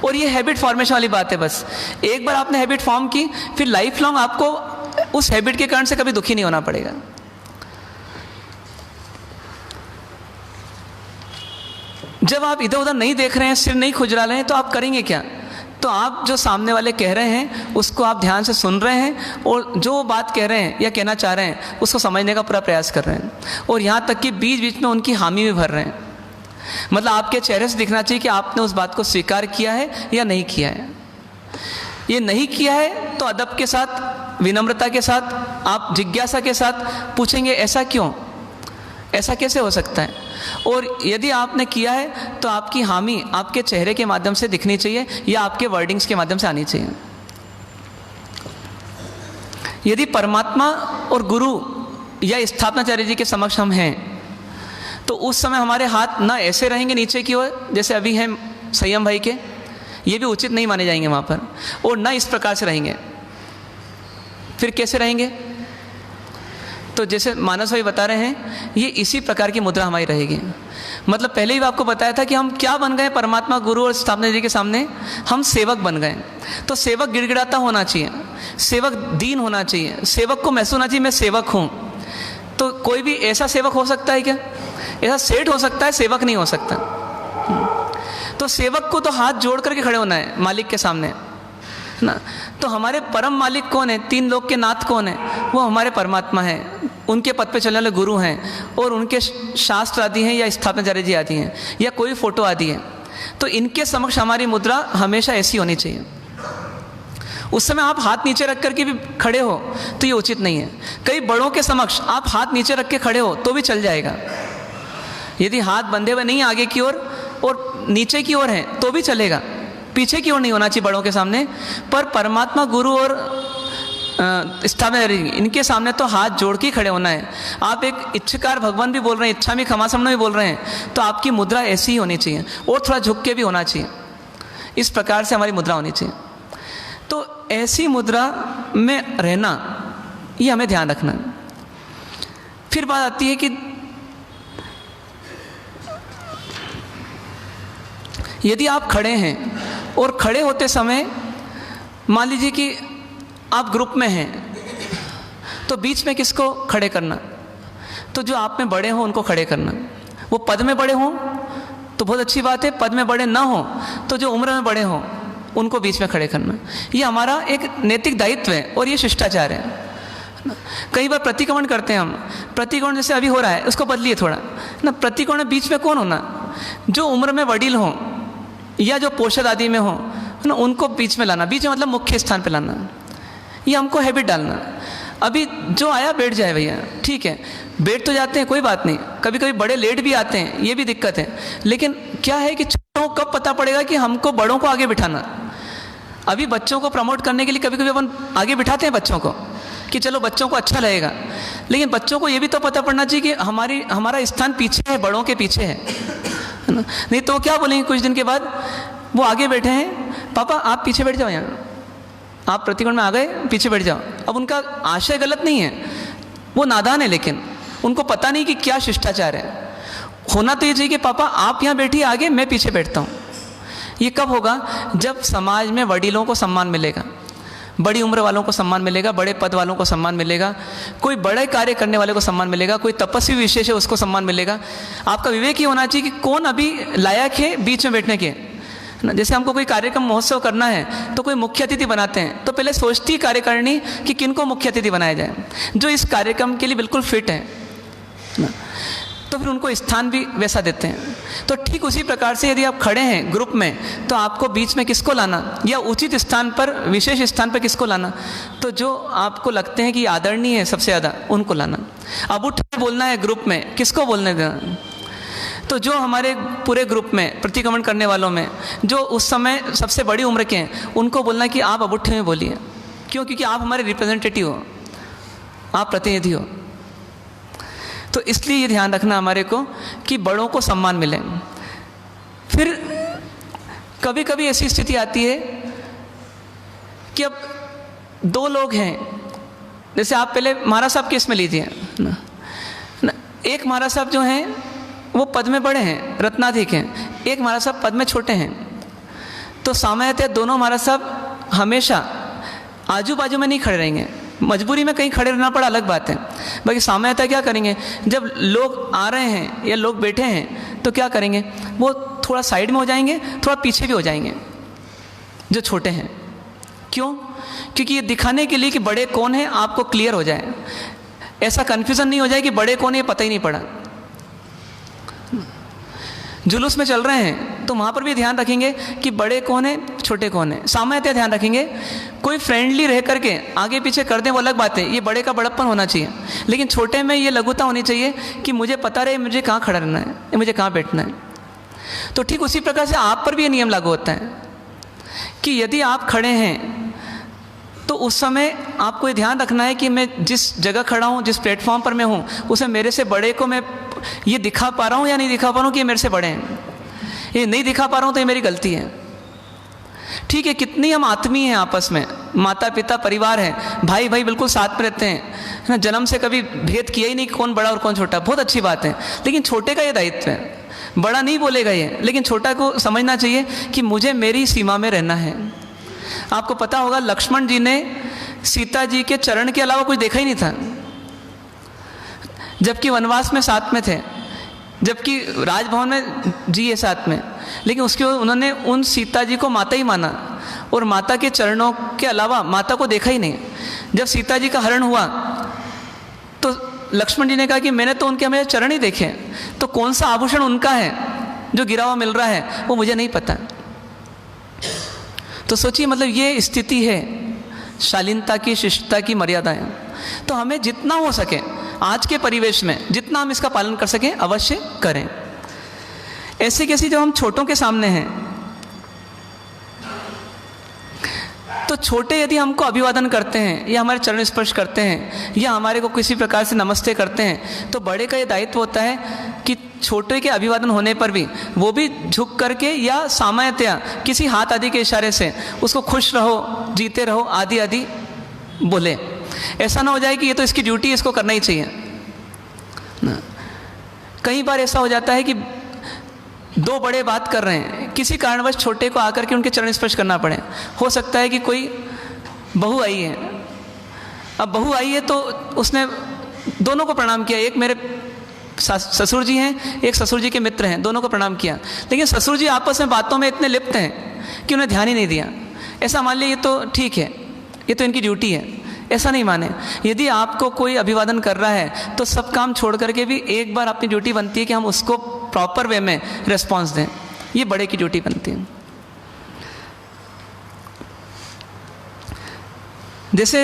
और ये हैबिट फॉर्मेशन वाली बात है। बस एक बार आपने हैबिट फॉर्म की, फिर लाइफ लॉन्ग आपको उस हैबिट के कारण से कभी दुखी नहीं होना पड़ेगा। जब आप इधर उधर नहीं देख रहे हैं, सिर नहीं खुजला रहे हैं, तो आप करेंगे क्या? तो आप जो सामने वाले कह रहे हैं उसको आप ध्यान से सुन रहे हैं, और जो बात कह रहे हैं या कहना चाह रहे हैं उसको समझने का पूरा प्रयास कर रहे हैं, और यहाँ तक कि बीच बीच में उनकी हामी भी भर रहे हैं। मतलब आपके चेहरे से दिखना चाहिए कि आपने उस बात को स्वीकार किया है या नहीं किया है। ये नहीं किया है तो अदब के साथ, विनम्रता के साथ, आप जिज्ञासा के साथ पूछेंगे ऐसा क्यों, ऐसा कैसे हो सकता है। और यदि आपने किया है तो आपकी हामी आपके चेहरे के माध्यम से दिखनी चाहिए या आपके वर्डिंग्स के माध्यम से आनी चाहिए। यदि परमात्मा और गुरु या स्थापनाचार्य जी के समक्ष हम हैं तो उस समय हमारे हाथ ना ऐसे रहेंगे नीचे की ओर जैसे अभी हैं संयम भाई के, ये भी उचित नहीं माने जाएंगे वहाँ पर, और ना इस प्रकार से रहेंगे। फिर कैसे रहेंगे? तो जैसे मानस भाई बता रहे हैं, ये इसी प्रकार की मुद्रा हमारी रहेगी। मतलब पहले ही आपको बताया था कि हम क्या बन गए परमात्मा, गुरु और स्थापना जी के सामने, हम सेवक बन गए। तो सेवक गिड़गिड़ाता होना चाहिए, सेवक दीन होना चाहिए, सेवक को महसूस होना चाहिए मैं सेवक हूँ। तो कोई भी ऐसा सेवक हो सकता है क्या? ऐसा सेठ हो सकता है, सेवक नहीं हो सकता। तो सेवक को तो हाथ जोड़ करके खड़े होना है मालिक के सामने ना। तो हमारे परम मालिक कौन है? 3 लोक के नाथ कौन है? वो हमारे परमात्मा हैं, उनके पद पे चलने वाले गुरु हैं, और उनके शास्त्र आदि हैं या स्थापनाचार्य जी आदि हैं या कोई फोटो आदि है। तो इनके समक्ष हमारी मुद्रा हमेशा ऐसी होनी चाहिए। उस समय आप हाथ नीचे रख करके भी खड़े हो तो ये उचित नहीं है। कई बड़ों के समक्ष आप हाथ नीचे रख के खड़े हो तो भी चल जाएगा। यदि हाथ बंधे हुए नहीं आगे की ओर और नीचे की ओर हैं तो भी चलेगा, पीछे की ओर नहीं होना चाहिए बड़ों के सामने। पर परमात्मा, गुरु और स्थापना इनके सामने तो हाथ जोड़ के खड़े होना है। आप एक इच्छकार भगवान भी बोल रहे हैं, इच्छा में खमासमन भी बोल रहे हैं, तो आपकी मुद्रा ऐसी ही होनी चाहिए और थोड़ा झुक के भी होना चाहिए। इस प्रकार से हमारी मुद्रा होनी चाहिए। तो ऐसी मुद्रा में रहना, ये हमें ध्यान रखना है। फिर बात आती है कि यदि आप खड़े हैं और खड़े होते समय मान लीजिए कि आप ग्रुप में हैं, तो बीच में किसको खड़े करना? तो जो आप में बड़े हों उनको खड़े करना। वो पद में बड़े हों तो बहुत अच्छी बात है, पद में बड़े ना हों तो जो उम्र में बड़े हों उनको बीच में खड़े करना। ये हमारा एक नैतिक दायित्व है और ये शिष्टाचार है कई बार प्रतिक्रमण करते हैं हम, प्रतिक्रमण जैसे अभी हो रहा है उसको बदलिए थोड़ा ना। प्रतिक्रमण में बीच में कौन होना, जो उम्र में वडील हों या जो पोषद आदि में हों ना, उनको बीच में लाना। बीच में मतलब मुख्य स्थान पे लाना, ये हमको हैबिट डालना। अभी जो आया बैठ जाए भैया, ठीक है, बैठ तो जाते हैं कोई बात नहीं, कभी कभी बड़े लेट भी आते हैं, ये भी दिक्कत है। लेकिन क्या है कि छोटों को कब पता पड़ेगा कि हमको बड़ों को आगे बिठाना। अभी बच्चों को प्रमोट करने के लिए कभी कभी अपन आगे बिठाते हैं बच्चों को कि चलो बच्चों को अच्छा लगेगा, लेकिन बच्चों को ये भी तो पता पड़ना चाहिए कि हमारा स्थान पीछे है, बड़ों के पीछे है ना। नहीं तो क्या बोलेंगे कुछ दिन के बाद, वो आगे बैठे हैं, पापा आप पीछे बैठ जाओ, यहाँ आप प्रतिकोण में आ गए, पीछे बैठ जाओ। अब उनका आशय गलत नहीं है, वो नादान है, लेकिन उनको पता नहीं कि क्या शिष्टाचार है। होना तो ये चाहिए कि पापा आप यहाँ बैठिए आगे, मैं पीछे बैठता हूँ। ये कब होगा, जब समाज में वडीलों को सम्मान मिलेगा, बड़ी उम्र वालों को सम्मान मिलेगा, बड़े पद वालों को सम्मान मिलेगा, कोई बड़े कार्य करने वाले को सम्मान मिलेगा, कोई तपस्वी विशेष है उसको सम्मान मिलेगा। आपका विवेक ये होना चाहिए कि कौन अभी लायक है बीच में बैठने के ना। जैसे हमको कोई कार्यक्रम महोत्सव करना है तो कोई मुख्य अतिथि बनाते हैं, तो पहले सोचती कार्यकारिणी कि किनको मुख्य अतिथि बनाया जाए, जो इस कार्यक्रम के लिए बिल्कुल फिट है ना, तो फिर उनको स्थान भी वैसा देते हैं। तो ठीक उसी प्रकार से यदि आप खड़े हैं ग्रुप में, तो आपको बीच में किसको लाना या उचित स्थान पर, विशेष स्थान पर किसको लाना, तो जो आपको लगते हैं कि आदरणीय है सबसे ज़्यादा, उनको लाना। अब उठ बोलना है ग्रुप में, किसको बोलने देना, तो जो हमारे पूरे ग्रुप में प्रतिक्रमण करने वालों में जो उस समय सबसे बड़ी उम्र के हैं, उनको बोलना कि आप अब उठे में बोलिए। क्यों? क्योंकि आप हमारे रिप्रेजेंटेटिव हो, आप प्रतिनिधि हो। तो इसलिए ये ध्यान रखना हमारे को कि बड़ों को सम्मान मिले। फिर कभी कभी ऐसी स्थिति आती है कि अब दो लोग हैं, जैसे आप पहले महाराज साहब केस में लीजिए ना, एक महाराज साहब जो हैं वो पद में बड़े हैं, रत्नाधिक हैं, एक महाराज साहब पद में छोटे हैं। तो सामान्यतः दोनों महाराज साहब हमेशा आजू बाजू में नहीं खड़े रहेंगे, मजबूरी में कहीं खड़े रहना पड़ा अलग बात है। बाकी सामान्यतः क्या करेंगे, जब लोग आ रहे हैं या लोग बैठे हैं तो क्या करेंगे, वो थोड़ा साइड में हो जाएंगे, थोड़ा पीछे भी हो जाएंगे जो छोटे हैं। क्यों? क्योंकि ये दिखाने के लिए कि बड़े कौन हैं आपको क्लियर हो जाए, ऐसा कन्फ्यूज़न नहीं हो जाए कि बड़े कौन है पता ही नहीं पड़ा। जुलूस में चल रहे हैं तो वहाँ पर भी ध्यान रखेंगे कि बड़े कौन है छोटे कौन है, सामान्यतः ध्यान रखेंगे। कोई फ्रेंडली रह करके आगे पीछे कर दें वो अलग बात है, ये बड़े का बड़प्पन होना चाहिए, लेकिन छोटे में ये लघुता होनी चाहिए कि मुझे पता रहे मुझे कहाँ खड़ा रहना है, मुझे कहाँ बैठना है। तो ठीक उसी प्रकार से आप पर भी ये नियम लागू होता है कि यदि आप खड़े हैं तो उस समय आपको ये ध्यान रखना है कि मैं जिस जगह खड़ा हूँ, जिस प्लेटफॉर्म पर मैं हूँ, उसे मेरे से बड़े को मैं ये दिखा पा रहा हूँ या नहीं दिखा पा रहा हूँ कि ये मेरे से बड़े हैं। ये नहीं दिखा पा रहा हूँ तो ये मेरी गलती है। ठीक है, कितनी हम आत्मीय हैं आपस में, माता पिता परिवार है, भाई भाई बिल्कुल साथ में रहते हैं ना, जन्म से कभी भेद किया ही नहीं कि कौन बड़ा और कौन छोटा, बहुत अच्छी बात है। लेकिन छोटे का ये दायित्व है, बड़ा नहीं बोलेगा ये, लेकिन छोटा को समझना चाहिए कि मुझे मेरी सीमा में रहना है। आपको पता होगा लक्ष्मण जी ने सीता जी के चरण के अलावा कुछ देखा ही नहीं था, जबकि वनवास में साथ में थे, जबकि राजभवन में जिए साथ में, लेकिन उसके उन्होंने उन सीता जी को माता ही माना और माता के चरणों के अलावा माता को देखा ही नहीं। जब सीता जी का हरण हुआ तो लक्ष्मण जी ने कहा कि मैंने तो उनके हमें चरण ही देखे, तो कौन सा आभूषण उनका है जो गिरा हुआ मिल रहा है वो मुझे नहीं पता। तो सोचिए, मतलब ये स्थिति है शालीनता की, शिष्टता की मर्यादाएं। तो हमें जितना हो सके आज के परिवेश में जितना हम इसका पालन कर सकें अवश्य करें। ऐसे कैसी जब हम छोटों के सामने हैं तो छोटे यदि हमको अभिवादन करते हैं या हमारे चरण स्पर्श करते हैं या हमारे को किसी प्रकार से नमस्ते करते हैं, तो बड़े का ये दायित्व होता है कि छोटे के अभिवादन होने पर भी वो भी झुक करके या सामान्यतया किसी हाथ आदि के इशारे से उसको खुश रहो, जीते रहो आदि आदि बोले। ऐसा ना हो जाए कि ये तो इसकी ड्यूटी, इसको करना ही चाहिए ना। कई बार ऐसा हो जाता है कि दो बड़े बात कर रहे हैं, किसी कारणवश छोटे को आकर के उनके चरण स्पर्श करना पड़े। हो सकता है कि कोई बहू आई है, अब बहू आई है तो उसने दोनों को प्रणाम किया, एक मेरे ससुर जी हैं, एक ससुर जी के मित्र हैं, दोनों को प्रणाम किया, लेकिन ससुर जी आपस में बातों में इतने लिप्त हैं कि उन्हें ध्यान ही नहीं दिया। ऐसा मान लिया ये तो ठीक है, ये तो इनकी ड्यूटी है, ऐसा नहीं माने। यदि आपको कोई अभिवादन कर रहा है तो सब काम छोड़ करके भी एक बार अपनी ड्यूटी बनती है कि हम उसको प्रॉपर वे में रिस्पॉन्स दें। ये बड़े की ड्यूटी बनती है। जैसे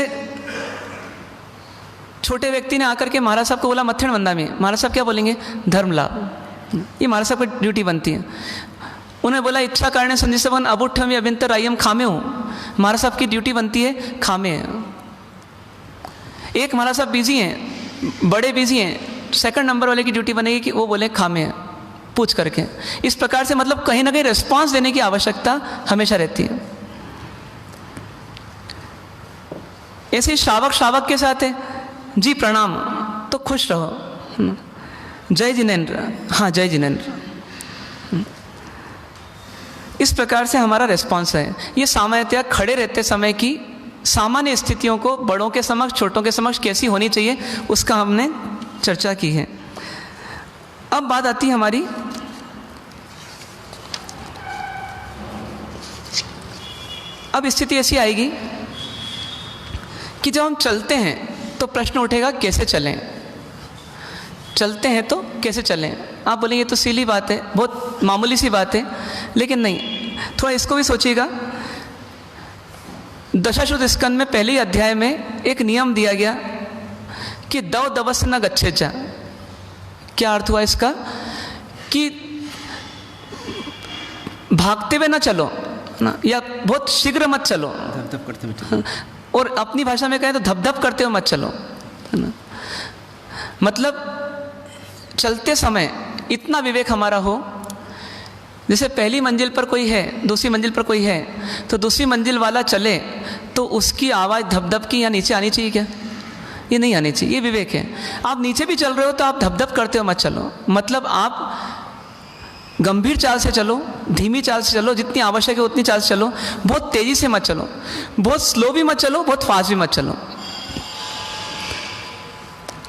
छोटे व्यक्ति ने आकर के महाराज साहब को बोला मत्थन वंदा में, महाराज साहब क्या बोलेंगे? धर्म लाभ। ये महाराज साहब की ड्यूटी बनती है। उन्हें बोला इच्छा कारण संजय सबन अबुठम या अभिंतर आयम खामे हूँ, महाराज साहब की ड्यूटी बनती है खामे है। एक महाराज साहब बिजी हैं, बड़े बिजी हैं, सेकंड नंबर वाले की ड्यूटी बनेगी कि वो बोले खामे है, पूछ करके। इस प्रकार से मतलब कहीं ना कहीं रिस्पॉन्स देने की आवश्यकता हमेशा रहती है। ऐसे ही श्रावक के साथ है, जी प्रणाम, तो खुश रहो, जय जिनेन्द्र, हाँ जय जिनेन्द्र। इस प्रकार से हमारा रिस्पॉन्स है। ये सामान्यतया खड़े रहते समय की सामान्य स्थितियों को बड़ों के समक्ष, छोटों के समक्ष कैसी होनी चाहिए उसका हमने चर्चा की है। अब बात आती है हमारी अब स्थिति ऐसी आएगी कि जब हम चलते हैं तो प्रश्न उठेगा कैसे चलें। चलते हैं तो कैसे चलें? आप बोलेंगे तो सीली बात है, बहुत मामूली सी बात है, लेकिन नहीं, थोड़ा इसको भी सोचिएगा। दशाश्रुत स्कंद में पहले ही अध्याय में एक नियम दिया गया कि दव दवस न गच्छे जा। क्या अर्थ हुआ इसका? कि भागते हुए ना चलो ना, या बहुत शीघ्र मत चलो, धप करते हुए चलो। और अपनी भाषा में कहें तो धप धप करते हुए मत चलो, है ना। मतलब चलते समय इतना विवेक हमारा हो, जैसे पहली मंजिल पर कोई है, दूसरी मंजिल पर कोई है, तो दूसरी मंजिल वाला चले तो उसकी आवाज़ धप धप की या नीचे आनी चाहिए क्या? ये नहीं आनी चाहिए। ये विवेक है। आप नीचे भी चल रहे हो तो आप धप धप करते हो मत चलो। मतलब आप गंभीर चाल से चलो, धीमी चाल से चलो, जितनी आवश्यक है उतनी चाल से चलो, बहुत तेजी से मत चलो, बहुत स्लो भी मत चलो, बहुत फास्ट भी मत चलो।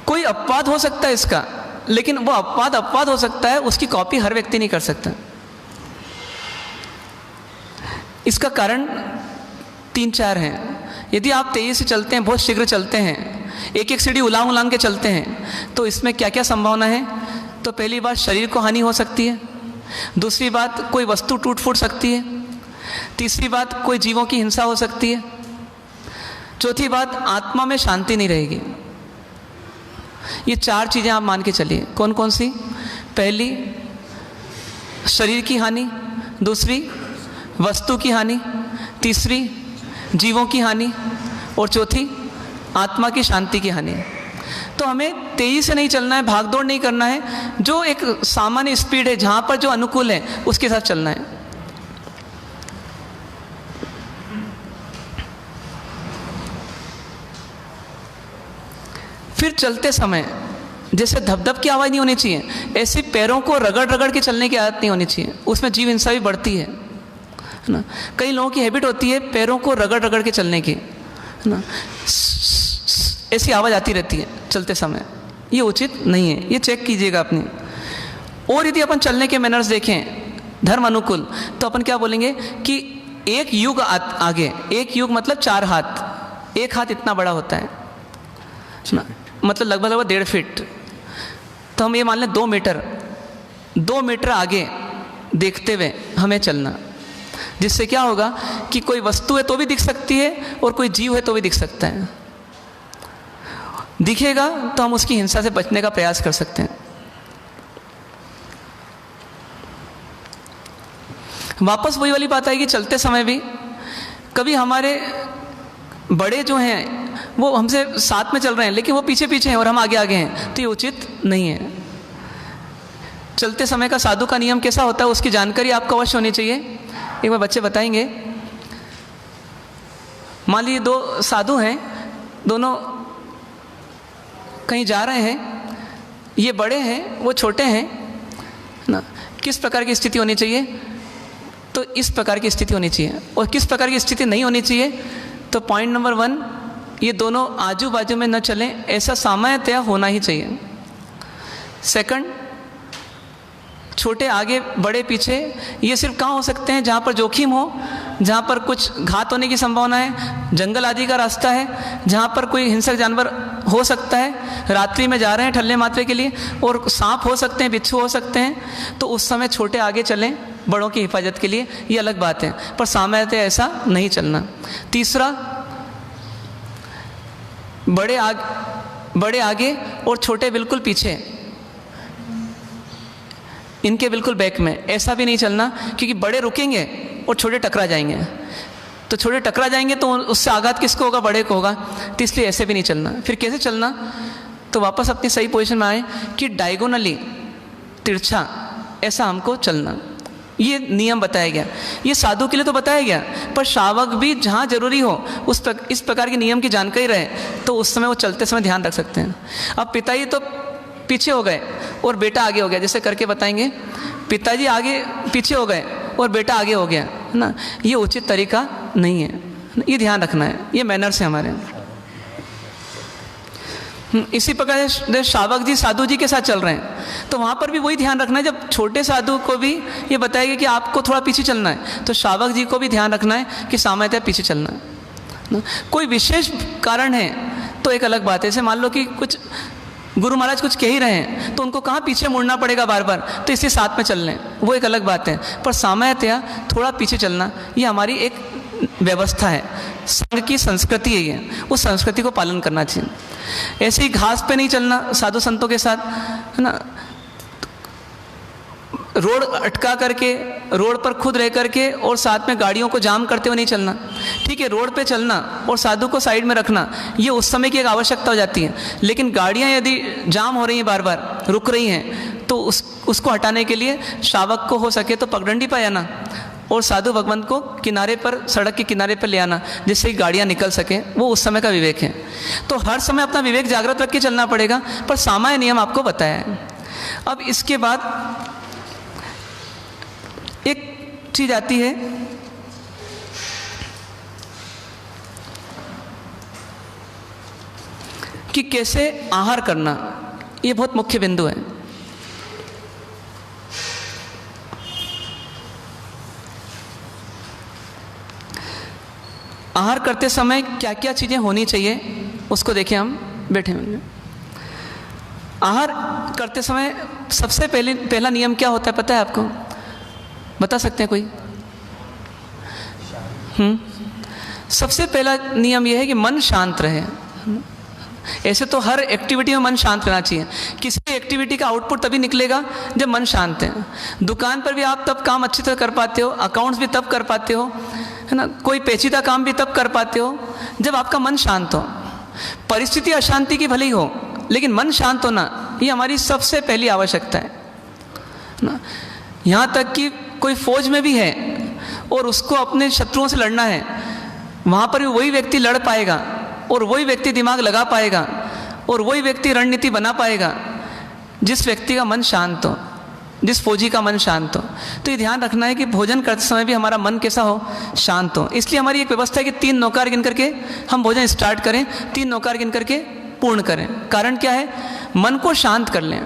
कोई अपवाद हो सकता है इसका, लेकिन वो अपवाद हो सकता है, उसकी कॉपी हर व्यक्ति नहीं कर सकता। इसका कारण 3-4 हैं। यदि आप तेजी से चलते हैं, बहुत शीघ्र चलते हैं, एक एक सीढ़ी उलांग के चलते हैं, तो इसमें क्या क्या संभावना है? तो पहली बात, शरीर को हानि हो सकती है। दूसरी बात, कोई वस्तु टूट फूट सकती है। तीसरी बात, कोई जीवों की हिंसा हो सकती है। चौथी बात, आत्मा में शांति नहीं रहेगी। ये 4 चीज़ें आप मान के चलिए। कौन कौन सी? पहली, शरीर की हानि। दूसरी, वस्तु की हानि। तीसरी, जीवों की हानि। और चौथी, आत्मा की शांति की हानि। तो हमें तेजी से नहीं चलना है, भागदौड़ नहीं करना है। जो एक सामान्य स्पीड है, जहाँ पर जो अनुकूल है उसके साथ चलना है। फिर चलते समय जैसे धप-धप की आवाज़ नहीं होनी चाहिए, ऐसे पैरों को रगड़ के चलने की आदत नहीं होनी चाहिए। उसमें जीव हिंसा भी बढ़ती है ना। कई लोगों की हैबिट होती है पैरों को रगड़ के चलने की, है ना। ऐसी आवाज़ आती रहती है चलते समय, ये उचित नहीं है। ये चेक कीजिएगा अपनी। और यदि अपन चलने के मैनर्स देखें धर्म अनुकूल, तो अपन क्या बोलेंगे कि एक युग आगे, एक युग मतलब 4 हाथ, एक हाथ इतना बड़ा होता है ना, मतलब लगभग 1.5 फीट। तो हम ये मान लें 2 मीटर आगे देखते हुए हमें चलना, जिससे क्या होगा कि कोई वस्तु है तो भी दिख सकती है और कोई जीव है तो भी दिख सकता है। दिखेगा तो हम उसकी हिंसा से बचने का प्रयास कर सकते हैं। वापस वही वाली बात आएगी, चलते समय भी कभी हमारे बड़े जो हैं वो हमसे साथ में चल रहे हैं लेकिन वो पीछे हैं और हम आगे हैं, तो ये उचित नहीं है। चलते समय का साधु का नियम कैसा होता है उसकी जानकारी आपको अवश्य होनी चाहिए। एक बार बच्चे बताएंगे। मान लीजिए 2 साधु हैं, दोनों कहीं जा रहे हैं, ये बड़े हैं वो छोटे हैं ना। किस प्रकार की स्थिति होनी चाहिए? तो इस प्रकार की स्थिति होनी चाहिए। और किस प्रकार की स्थिति नहीं होनी चाहिए? तो पॉइंट नंबर 1, ये दोनों आजू बाजू में न चलें, ऐसा सामान्यतया होना ही चाहिए। सेकंड, छोटे आगे बड़े पीछे, ये सिर्फ कहाँ हो सकते हैं? जहाँ पर जोखिम हो, जहाँ पर कुछ घात होने की संभावना है, जंगल आदि का रास्ता है, जहाँ पर कोई हिंसक जानवर हो सकता है, रात्रि में जा रहे हैं ठल्ले मात्रे के लिए, और सांप हो सकते हैं, बिच्छू हो सकते हैं, तो उस समय छोटे आगे चलें बड़ों की हिफाजत के लिए, ये अलग बात है, पर सामान्यतः ऐसा नहीं चलना। तीसरा, बड़े आगे और छोटे बिल्कुल पीछे, इनके बिल्कुल बैक में, ऐसा भी नहीं चलना, क्योंकि बड़े रुकेंगे और छोटे टकरा जाएंगे, तो छोटे टकरा जाएंगे तो उससे आघात किसको होगा? बड़े को होगा, तो इसलिए ऐसे भी नहीं चलना। फिर कैसे चलना? तो वापस अपनी सही पोजीशन में आए कि डायगोनली, तिरछा, ऐसा हमको चलना, ये नियम बताया गया। ये साधु के लिए तो बताया गया, पर श्रावक भी जहाँ जरूरी हो इस प्रकार के नियम की जानकारी रहे तो उस समय वो चलते समय ध्यान रख सकते हैं। अब पिताजी तो पीछे हो गए और बेटा आगे हो गया, जैसे करके बताएंगे, पिताजी आगे पीछे हो गए और बेटा आगे हो गया, है ना, ये उचित तरीका नहीं है, ये ध्यान रखना है, ये मैनर्स है हमारे। इसी प्रकार से श्रावक जी साधु जी के साथ चल रहे हैं तो वहाँ पर भी वही ध्यान रखना है। जब छोटे साधु को भी ये बताएगा कि आपको थोड़ा पीछे चलना है, तो श्रावक जी को भी ध्यान रखना है कि सामान्यतः पीछे चलना है। कोई विशेष कारण है तो एक अलग बात है, जैसे मान लो कि कुछ गुरु महाराज कुछ कह ही रहे हैं तो उनको कहाँ पीछे मुड़ना पड़ेगा बार बार, तो इसलिए साथ में चल लें, वो एक अलग बात है, पर सामान्यतया थोड़ा पीछे चलना ये हमारी एक व्यवस्था है, संघ की संस्कृति है, ये उस संस्कृति को पालन करना चाहिए। ऐसे ही घास पे नहीं चलना साधु संतों के साथ, है ना, रोड अटका करके, रोड पर खुद रह करके और साथ में गाड़ियों को जाम करते हुए नहीं चलना। ठीक है, रोड पे चलना और साधु को साइड में रखना ये उस समय की एक आवश्यकता हो जाती है, लेकिन गाड़ियाँ यदि जाम हो रही हैं, बार बार रुक रही हैं, तो उसको हटाने के लिए श्रावक को हो सके तो पगडंडी पर आना और साधु भगवंत को किनारे पर, सड़क के किनारे पर ले आना, जिससे गाड़ियाँ निकल सके, वो उस समय का विवेक है। तो हर समय अपना विवेक जागृत रख के चलना पड़ेगा, पर सामान्य नियम आपको बताया है। अब इसके बाद एक चीज आती है कि कैसे आहार करना, ये बहुत मुख्य बिंदु है। आहार करते समय क्या क्या चीजें होनी चाहिए उसको देखें, हम बैठे होंगे। आहार करते समय सबसे पहला नियम क्या होता है पता है आपको? बता सकते हैं कोई? सबसे पहला नियम यह है कि मन शांत रहे। ऐसे तो हर एक्टिविटी में मन शांत रहना चाहिए, किसी एक्टिविटी का आउटपुट तभी निकलेगा जब मन शांत है। दुकान पर भी आप तब काम अच्छी तरह कर पाते हो, अकाउंट्स भी तब कर पाते हो, है ना, कोई पेचीदा काम भी तब कर पाते हो जब आपका मन शांत हो। परिस्थिति अशांति की भले ही हो, लेकिन मन शांत होना ये हमारी सबसे पहली आवश्यकता है ना। यहाँ तक कि कोई फौज में भी है और उसको अपने शत्रुओं से लड़ना है, वहाँ पर भी वही व्यक्ति लड़ पाएगा और वही व्यक्ति दिमाग लगा पाएगा और वही व्यक्ति रणनीति बना पाएगा जिस व्यक्ति का मन शांत हो, जिस फौजी का मन शांत हो। तो ये ध्यान रखना है कि भोजन करते समय भी हमारा मन कैसा हो? शांत हो। इसलिए हमारी एक व्यवस्था है कि 3 नौकार गिन करके हम भोजन स्टार्ट करें, 3 नौकार गिन करके पूर्ण करें। कारण क्या है? मन को शांत कर लें।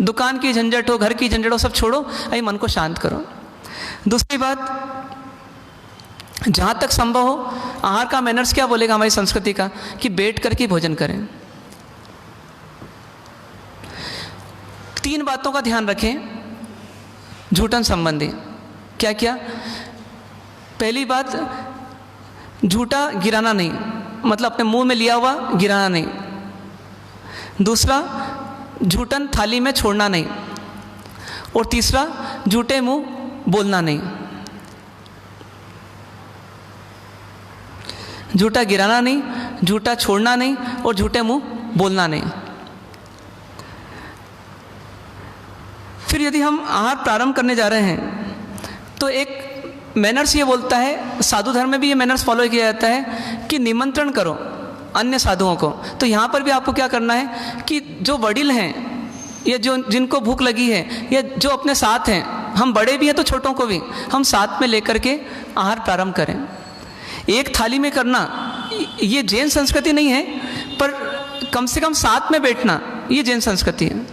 दुकान की झंझट हो, घर की झंझट हो, सब छोड़ो, अभी मन को शांत करो। दूसरी बात, जहाँ तक संभव हो, आहार का मैनर्स क्या बोलेगा हमारी संस्कृति का, कि बैठ करके भोजन करें। 3 बातों का ध्यान रखें झूठन संबंधी। क्या क्या? पहली बात, झूठा गिराना नहीं, मतलब अपने मुंह में लिया हुआ गिराना नहीं। दूसरा, झूठन थाली में छोड़ना नहीं। और तीसरा, झूठे मुंह बोलना नहीं। झूठा गिराना नहीं, झूठा छोड़ना नहीं और झूठे मुंह बोलना नहीं। फिर यदि हम आहार प्रारंभ करने जा रहे हैं तो एक मैनर्स ये बोलता है, साधु धर्म में भी ये मैनर्स फॉलो किया जाता है कि निमंत्रण करो अन्य साधुओं को। तो यहाँ पर भी आपको क्या करना है कि जो वडील हैं या जो जिनको भूख लगी है या जो अपने साथ हैं, हम बड़े भी हैं तो छोटों को भी हम साथ में लेकर के आहार प्रारंभ करें। एक थाली में करना ये जैन संस्कृति नहीं है, पर कम से कम साथ में बैठना ये जैन संस्कृति है।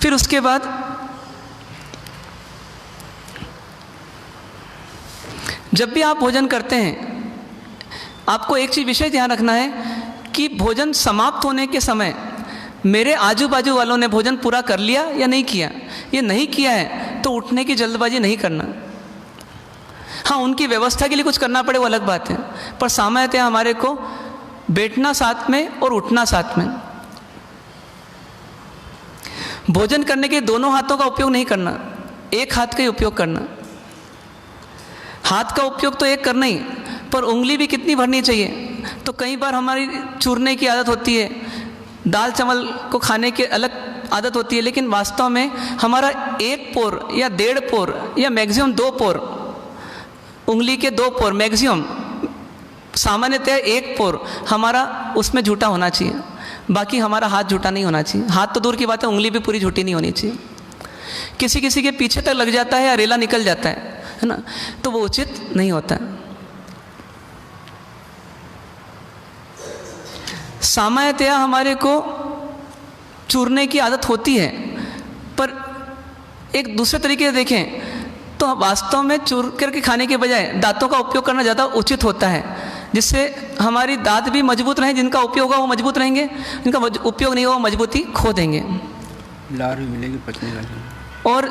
फिर उसके बाद जब भी आप भोजन करते हैं, आपको एक चीज़ विशेष ध्यान रखना है कि भोजन समाप्त होने के समय मेरे आजू बाजू वालों ने भोजन पूरा कर लिया या नहीं किया। ये नहीं किया है तो उठने की जल्दबाजी नहीं करना। हाँ, उनकी व्यवस्था के लिए कुछ करना पड़े वो अलग बात है, पर सामान्यतः हमारे को बैठना साथ में और उठना साथ में। भोजन करने के दोनों हाथों का उपयोग नहीं करना, एक हाथ का ही उपयोग करना। हाथ का उपयोग तो एक करना ही, पर उंगली भी कितनी भरनी चाहिए। तो कई बार हमारी चूरने की आदत होती है, दाल चावल को खाने की अलग आदत होती है, लेकिन वास्तव में हमारा 1 पोर या 1.5 पोर या मैक्सिमम 2 पोर, उंगली के 2 पोर मैक्सिमम, सामान्यतः 1 पोर हमारा उसमें झूठा होना चाहिए। बाकी हमारा हाथ झूठा नहीं होना चाहिए। हाथ तो दूर की बात है, उंगली भी पूरी झूठी नहीं होनी चाहिए। किसी किसी के पीछे तक लग जाता है या रेला निकल जाता है ना, तो वो उचित नहीं होता। सामान्यतया हमारे को चूरने की आदत होती है, पर एक दूसरे तरीके से देखें तो वास्तव में चूर करके खाने के बजाय दांतों का उपयोग करना ज़्यादा उचित होता है, जिससे हमारी दांत भी मजबूत रहें। जिनका उपयोग होगा वो मजबूत रहेंगे, जिनका उपयोग नहीं होगा वो मजबूती खो देंगे। लार भी मिलेगी पचने वाली। और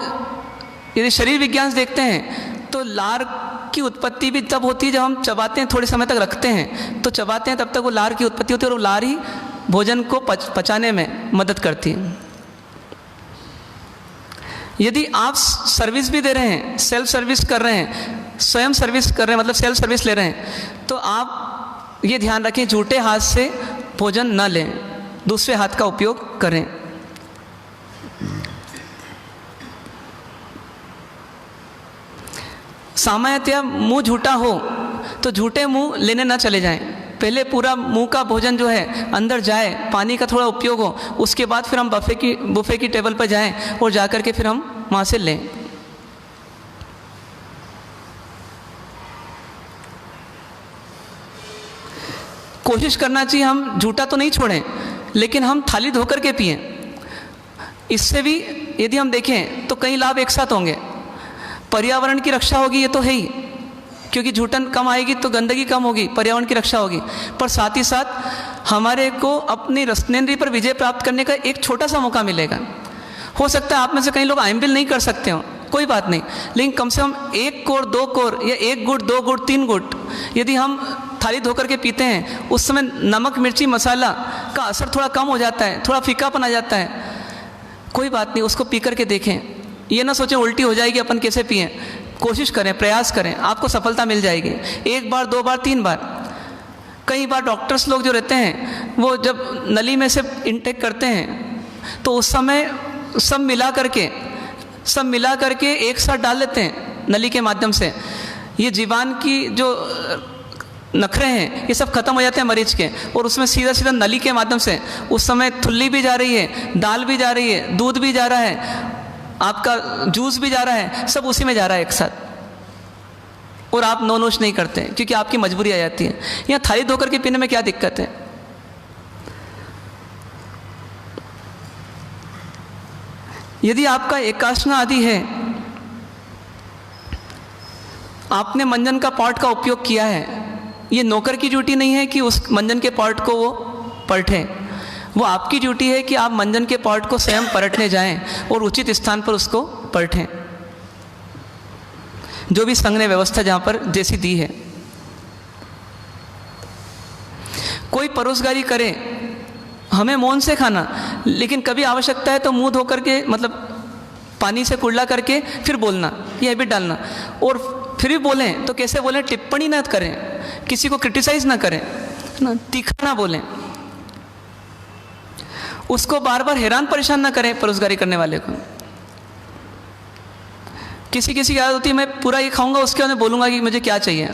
यदि शरीर विज्ञान से देखते हैं तो लार की उत्पत्ति भी तब होती है जब हम चबाते हैं, थोड़े समय तक रखते हैं तो चबाते हैं, तब तक वो लार की उत्पत्ति होती है और वो लार ही भोजन को पचाने में मदद करती है। यदि आप सर्विस भी दे रहे हैं, सेल्फ सर्विस कर रहे हैं, स्वयं सर्विस कर रहे हैं, मतलब सेल्फ सर्विस ले रहे हैं, तो आप ये ध्यान रखें झूठे हाथ से भोजन न लें, दूसरे हाथ का उपयोग करें। सामान्यतया मुंह झूठा हो तो झूठे मुंह लेने ना चले जाएं। पहले पूरा मुंह का भोजन जो है अंदर जाए, पानी का थोड़ा उपयोग हो, उसके बाद फिर हम बुफे की टेबल पर जाएं और जा कर के फिर हम वहाँ से लें। कोशिश करना चाहिए हम झूठा तो नहीं छोड़ें, लेकिन हम थाली धोकर के पिएं। इससे भी यदि हम देखें तो कई लाभ एक साथ होंगे। पर्यावरण की रक्षा होगी, ये तो है ही, क्योंकि झूठन कम आएगी तो गंदगी कम होगी, पर्यावरण की रक्षा होगी, पर साथ ही साथ हमारे को अपनी रसनेंद्रिय पर विजय प्राप्त करने का एक छोटा सा मौका मिलेगा। हो सकता है आप में से कई लोग आइम्बिल नहीं कर सकते हो, कोई बात नहीं, लेकिन कम से कम 1 कोर 2 कोर या 1 गुट 2 गुट 3 गुट यदि हम थाली धोकर के पीते हैं, उस समय नमक मिर्ची मसाला का असर थोड़ा कम हो जाता है, थोड़ा फीकापन आ जाता है, कोई बात नहीं, उसको पी करके देखें। ये ना सोचें उल्टी हो जाएगी अपन कैसे पिएं, कोशिश करें, प्रयास करें, आपको सफलता मिल जाएगी। 1 बार 2 बार 3 बार। कई बार डॉक्टर्स लोग जो रहते हैं वो जब नली में से इंटेक करते हैं तो उस समय सब मिला करके एक साथ डाल लेते हैं नली के माध्यम से। ये जीवान की जो नखरे हैं ये सब खत्म हो जाते हैं मरीज के, और उसमें सीधा सीधा नली के माध्यम से उस समय थुल्ली भी जा रही है, दाल भी जा रही है, दूध भी जा रहा है, आपका जूस भी जा रहा है, सब उसी में जा रहा है एक साथ, और आप नोनोश नहीं करते क्योंकि आपकी मजबूरी आ जाती है। यहाँ थाली धोकर के पीने में क्या दिक्कत है? यदि आपका एकासना आदि है, आपने मंजन का पॉट का उपयोग किया है, ये नौकर की ड्यूटी नहीं है कि उस मंजन के पॉट को वो पलटे, वो आपकी ड्यूटी है कि आप मंजन के पॉट को स्वयं पलटने जाएं और उचित स्थान पर उसको पलटें, जो भी संघ ने व्यवस्था जहाँ पर जैसी दी है। कोई परोसगारी करे, हमें मौन से खाना, लेकिन कभी आवश्यकता है तो मुंह धो करके, मतलब पानी से कुल्ला करके फिर बोलना, ये हैबिट डालना। और फिर भी बोलें तो कैसे बोलें? टिप्पणी न करें, किसी को क्रिटिसाइज ना करें, ना तीखा ना बोलें, उसको बार बार हैरान परेशान ना करें परोसगारी करने वाले को। किसी की आदत होती है मैं पूरा ये खाऊंगा, उसके बाद मैं बोलूँगा कि मुझे क्या चाहिए।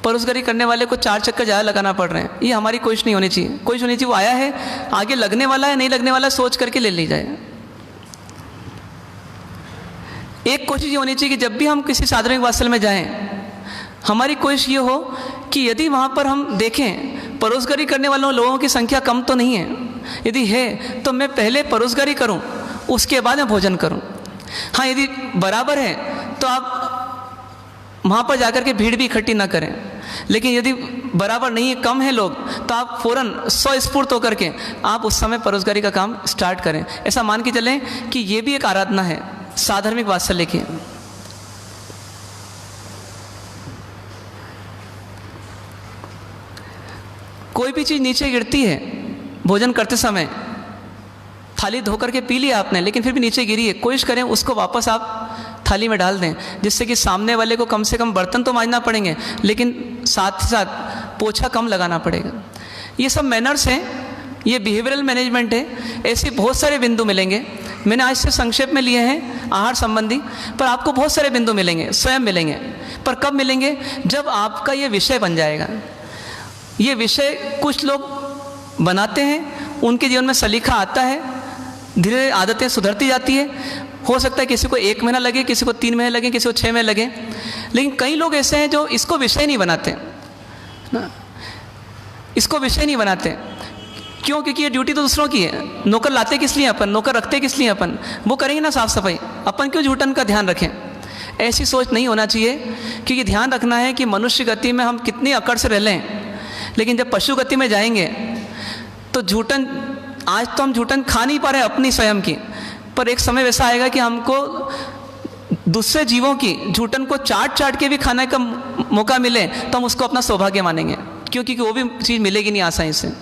परोसगारी करने वाले को 4 चक्कर ज़्यादा लगाना पड़ रहे हैं। ये हमारी कोशिश नहीं होनी चाहिए। कोशिश होनी चाहिए वो आया है, आगे लगने वाला है नहीं लगने वाला है, सोच करके ले ली जाए। एक कोशिश ये होनी चाहिए कि जब भी हम किसी सार्वजनिक वात्सल्य में जाएं, हमारी कोशिश ये हो कि यदि वहाँ पर हम देखें परोसगारी करने वालों लोगों की संख्या कम तो नहीं है, यदि है तो मैं पहले परोसगारी करूँ, उसके बाद मैं भोजन करूं। हाँ, यदि बराबर है तो आप वहाँ पर जाकर के भीड़ भी इकट्ठी ना करें, लेकिन यदि बराबर नहीं है, कम है लोग, तो आप फ़ौरन स्वस्फूर्त होकर के आप उस समय परोसगारी का काम स्टार्ट करें। ऐसा मान के चलें कि ये भी एक आराधना है साधर्मिक वात्सल्य की। कोई भी चीज़ नीचे गिरती है भोजन करते समय, थाली धो करके पी लिया आपने लेकिन फिर भी नीचे गिरी है, कोशिश करें उसको वापस आप थाली में डाल दें, जिससे कि सामने वाले को कम से कम बर्तन तो मांजना पड़ेंगे लेकिन साथ ही साथ पोछा कम लगाना पड़ेगा। ये सब मैनर्स हैं, ये बिहेवियरल मैनेजमेंट है। ऐसे बहुत सारे बिंदु मिलेंगे, मैंने आज से संक्षेप में लिए हैं आहार संबंधी, पर आपको बहुत सारे बिंदु मिलेंगे, स्वयं मिलेंगे। पर कब मिलेंगे? जब आपका ये विषय बन जाएगा। ये विषय कुछ लोग बनाते हैं, उनके जीवन में सलीका आता है, धीरे धीरे आदतें सुधरती जाती है। हो सकता है किसी को 1 महीना लगे, किसी को 3 महीने लगे, किसी को 6 महीने लगे, लेकिन कई लोग ऐसे हैं जो इसको विषय नहीं बनाते ना, इसको विषय नहीं बनाते। क्यों? क्योंकि ये ड्यूटी तो दूसरों की है। नौकर लाते किस लिए अपन, नौकर रखते किस लिए अपन? वो करेंगे ना साफ सफाई, अपन क्यों झूठन का ध्यान रखें? ऐसी सोच नहीं होना चाहिए, क्योंकि ध्यान रखना है कि मनुष्य गति में हम कितनी अकड़ से रह लें, लेकिन जब पशु गति में जाएंगे तो झूठन, आज तो हम झूठन खा नहीं पा रहे अपनी स्वयं की, पर एक समय वैसा आएगा कि हमको दूसरे जीवों की झूठन को चाट चाट के भी खाने का मौका मिले तो हम उसको अपना सौभाग्य मानेंगे, क्योंकि वो भी चीज़ मिलेगी नहीं आसानी से।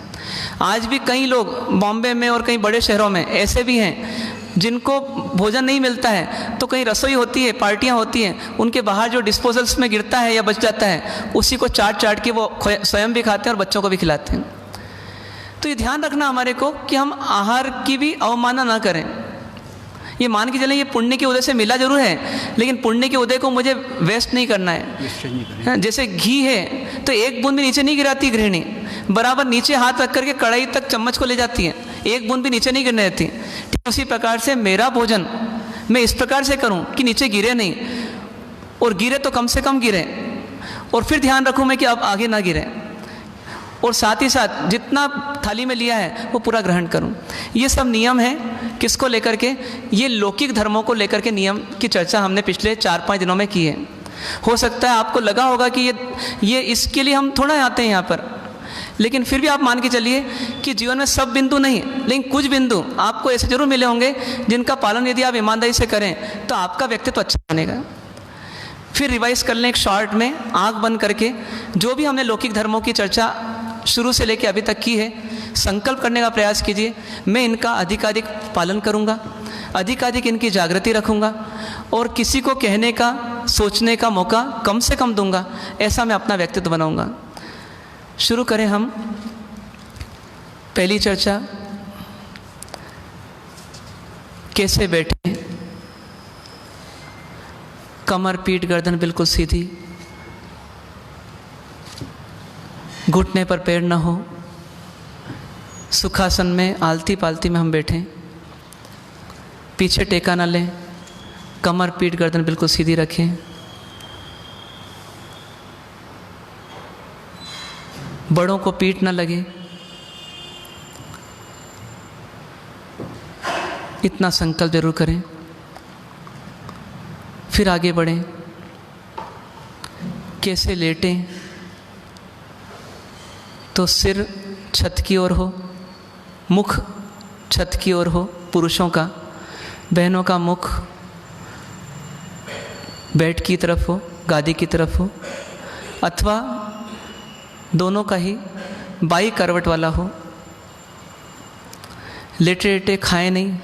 आज भी कई लोग बॉम्बे में और कई बड़े शहरों में ऐसे भी हैं जिनको भोजन नहीं मिलता है, तो कहीं रसोई होती है, पार्टियां होती हैं, उनके बाहर जो डिस्पोजल्स में गिरता है या बच जाता है उसी को चाट चाट के वो स्वयं भी खाते हैं और बच्चों को भी खिलाते हैं। तो ये ध्यान रखना हमारे को कि हम आहार की भी अवमानना ना करें। ये मान के चलें ये पुण्य के उदय से मिला जरूर है, लेकिन पुण्य के उदय को मुझे वेस्ट नहीं करना है। जैसे घी है तो एक बूंद भी नीचे नहीं गिराती गृहिणी, बराबर नीचे हाथ रख करके कढ़ाई तक चम्मच को ले जाती है, एक बूंद भी नीचे नहीं गिरने देती। ठीक उसी प्रकार से मेरा भोजन मैं इस प्रकार से करूं कि नीचे गिरे नहीं, और गिरे तो कम से कम गिरे, और फिर ध्यान रखूं मैं कि अब आगे ना गिरे, और साथ ही साथ जितना थाली में लिया है वो पूरा ग्रहण करूं। ये सब नियम है किसको लेकर के? ये लौकिक धर्मों को लेकर के नियम की चर्चा हमने पिछले 4-5 दिनों में की है। हो सकता है आपको लगा होगा कि ये इसके लिए हम थोड़ा आते हैं यहाँ पर, लेकिन फिर भी आप मान के चलिए कि जीवन में सब बिंदु नहीं, लेकिन कुछ बिंदु आपको ऐसे जरूर मिले होंगे जिनका पालन यदि आप ईमानदारी से करें तो आपका व्यक्तित्व अच्छा बनेगा। फिर रिवाइज कर लें एक शॉर्ट में, आँख बंद करके, जो भी हमने लौकिक धर्मों की चर्चा शुरू से लेकर अभी तक की है, संकल्प करने का प्रयास कीजिए, मैं इनका अधिकाधिक पालन करूंगा, अधिकाधिक इनकी जागृति रखूंगा, और किसी को कहने का, सोचने का मौका कम से कम दूंगा। ऐसा मैं अपना व्यक्तित्व बनाऊंगा। शुरू करें हम पहली चर्चा। कैसे बैठे? कमर, पीठ, गर्दन बिल्कुल सीधी, घुटने पर पैर न हो, सुखासन में आलती पालती में हम बैठें, पीछे टेका न लें, कमर, पीठ, गर्दन बिल्कुल सीधी रखें, बड़ों को पीठ न लगे, इतना संकल्प जरूर करें। फिर आगे बढ़ें। कैसे लेटें? तो सिर छत की ओर हो, मुख छत की ओर हो, पुरुषों का, बहनों का मुख बेड की तरफ हो, गादी की तरफ हो, अथवा दोनों का ही बाई करवट वाला हो। लेटे लेटे खाएं नहीं,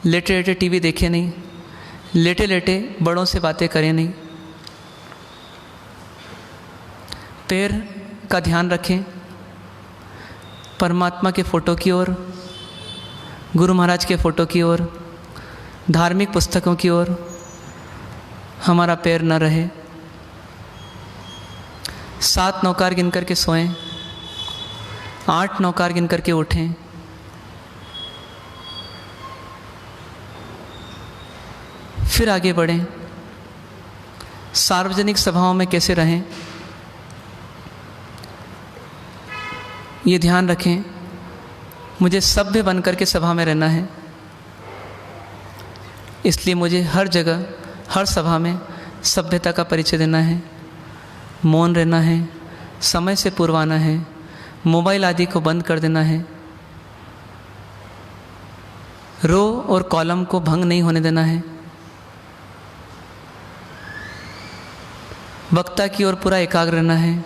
लेटे लेटे टीवी देखें नहीं, लेटे लेटे बड़ों से बातें करें नहीं। पैर का ध्यान रखें परमात्मा के फ़ोटो की ओर, गुरु महाराज के फ़ोटो की ओर, धार्मिक पुस्तकों की ओर हमारा पैर न रहे। 7 नौकार गिन करके सोएं, 8 नौकार गिन करके उठें। फिर आगे बढ़ें। सार्वजनिक सभाओं में कैसे रहें, ये ध्यान रखें। मुझे सभ्य बन करके सभा में रहना है, इसलिए मुझे हर जगह, हर सभा में सभ्यता का परिचय देना है, मौन रहना है, समय से पूर्व आना है, मोबाइल आदि को बंद कर देना है, रो और कॉलम को भंग नहीं होने देना है, वक्ता की ओर पूरा एकाग्र रहना है,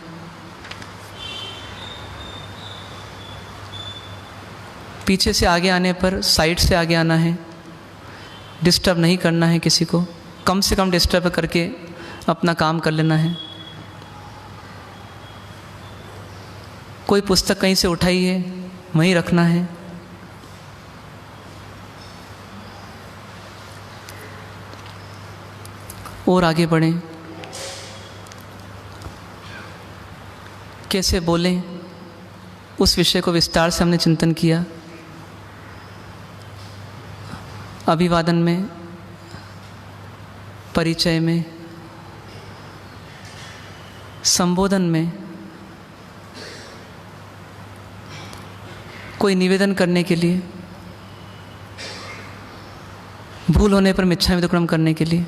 पीछे से आगे आने पर साइड से आगे आना है, डिस्टर्ब नहीं करना है किसी को, कम से कम डिस्टर्ब करके अपना काम कर लेना है। कोई पुस्तक कहीं से उठाई है वहीं रखना है। और आगे बढ़ें, कैसे बोलें उस विषय को विस्तार से हमने चिंतन किया। अभिवादन में, परिचय में, संबोधन में, कोई निवेदन करने के लिए, भूल होने पर मिच्छामि दुक्कडम करने के लिए,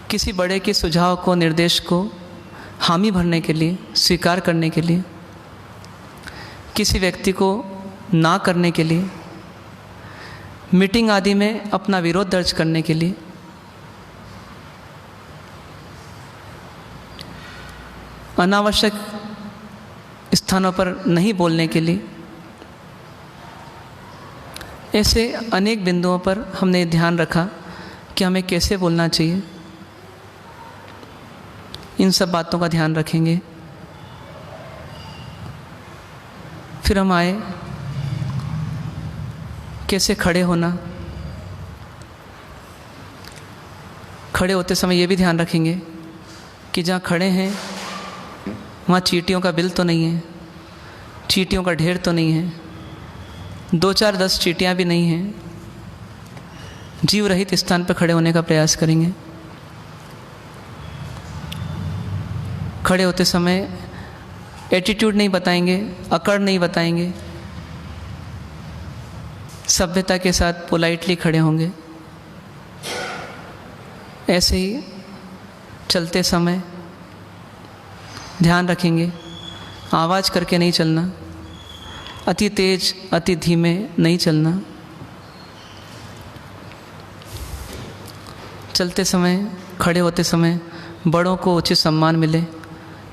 किसी बड़े के सुझाव को, निर्देश को हामी भरने के लिए, स्वीकार करने के लिए, किसी व्यक्ति को ना करने के लिए, मीटिंग आदि में अपना विरोध दर्ज करने के लिए, अनावश्यक स्थानों पर नहीं बोलने के लिए, ऐसे अनेक बिंदुओं पर हमने ध्यान रखा कि हमें कैसे बोलना चाहिए। इन सब बातों का ध्यान रखेंगे। फिर हम आए कैसे खड़े होना। खड़े होते समय ये भी ध्यान रखेंगे कि जहाँ खड़े हैं वहाँ चींटियों का बिल तो नहीं है, चींटियों का ढेर तो नहीं है, 2 4 10 चींटियाँ भी नहीं हैं। जीव रहित स्थान पर खड़े होने का प्रयास करेंगे। खड़े होते समय एटीट्यूड नहीं बताएंगे, अकड़ नहीं बताएंगे, सभ्यता के साथ पोलाइटली खड़े होंगे। ऐसे ही चलते समय ध्यान रखेंगे, आवाज़ करके नहीं चलना, अति तेज अति धीमे नहीं चलना। चलते समय, खड़े होते समय बड़ों को उचित सम्मान मिले,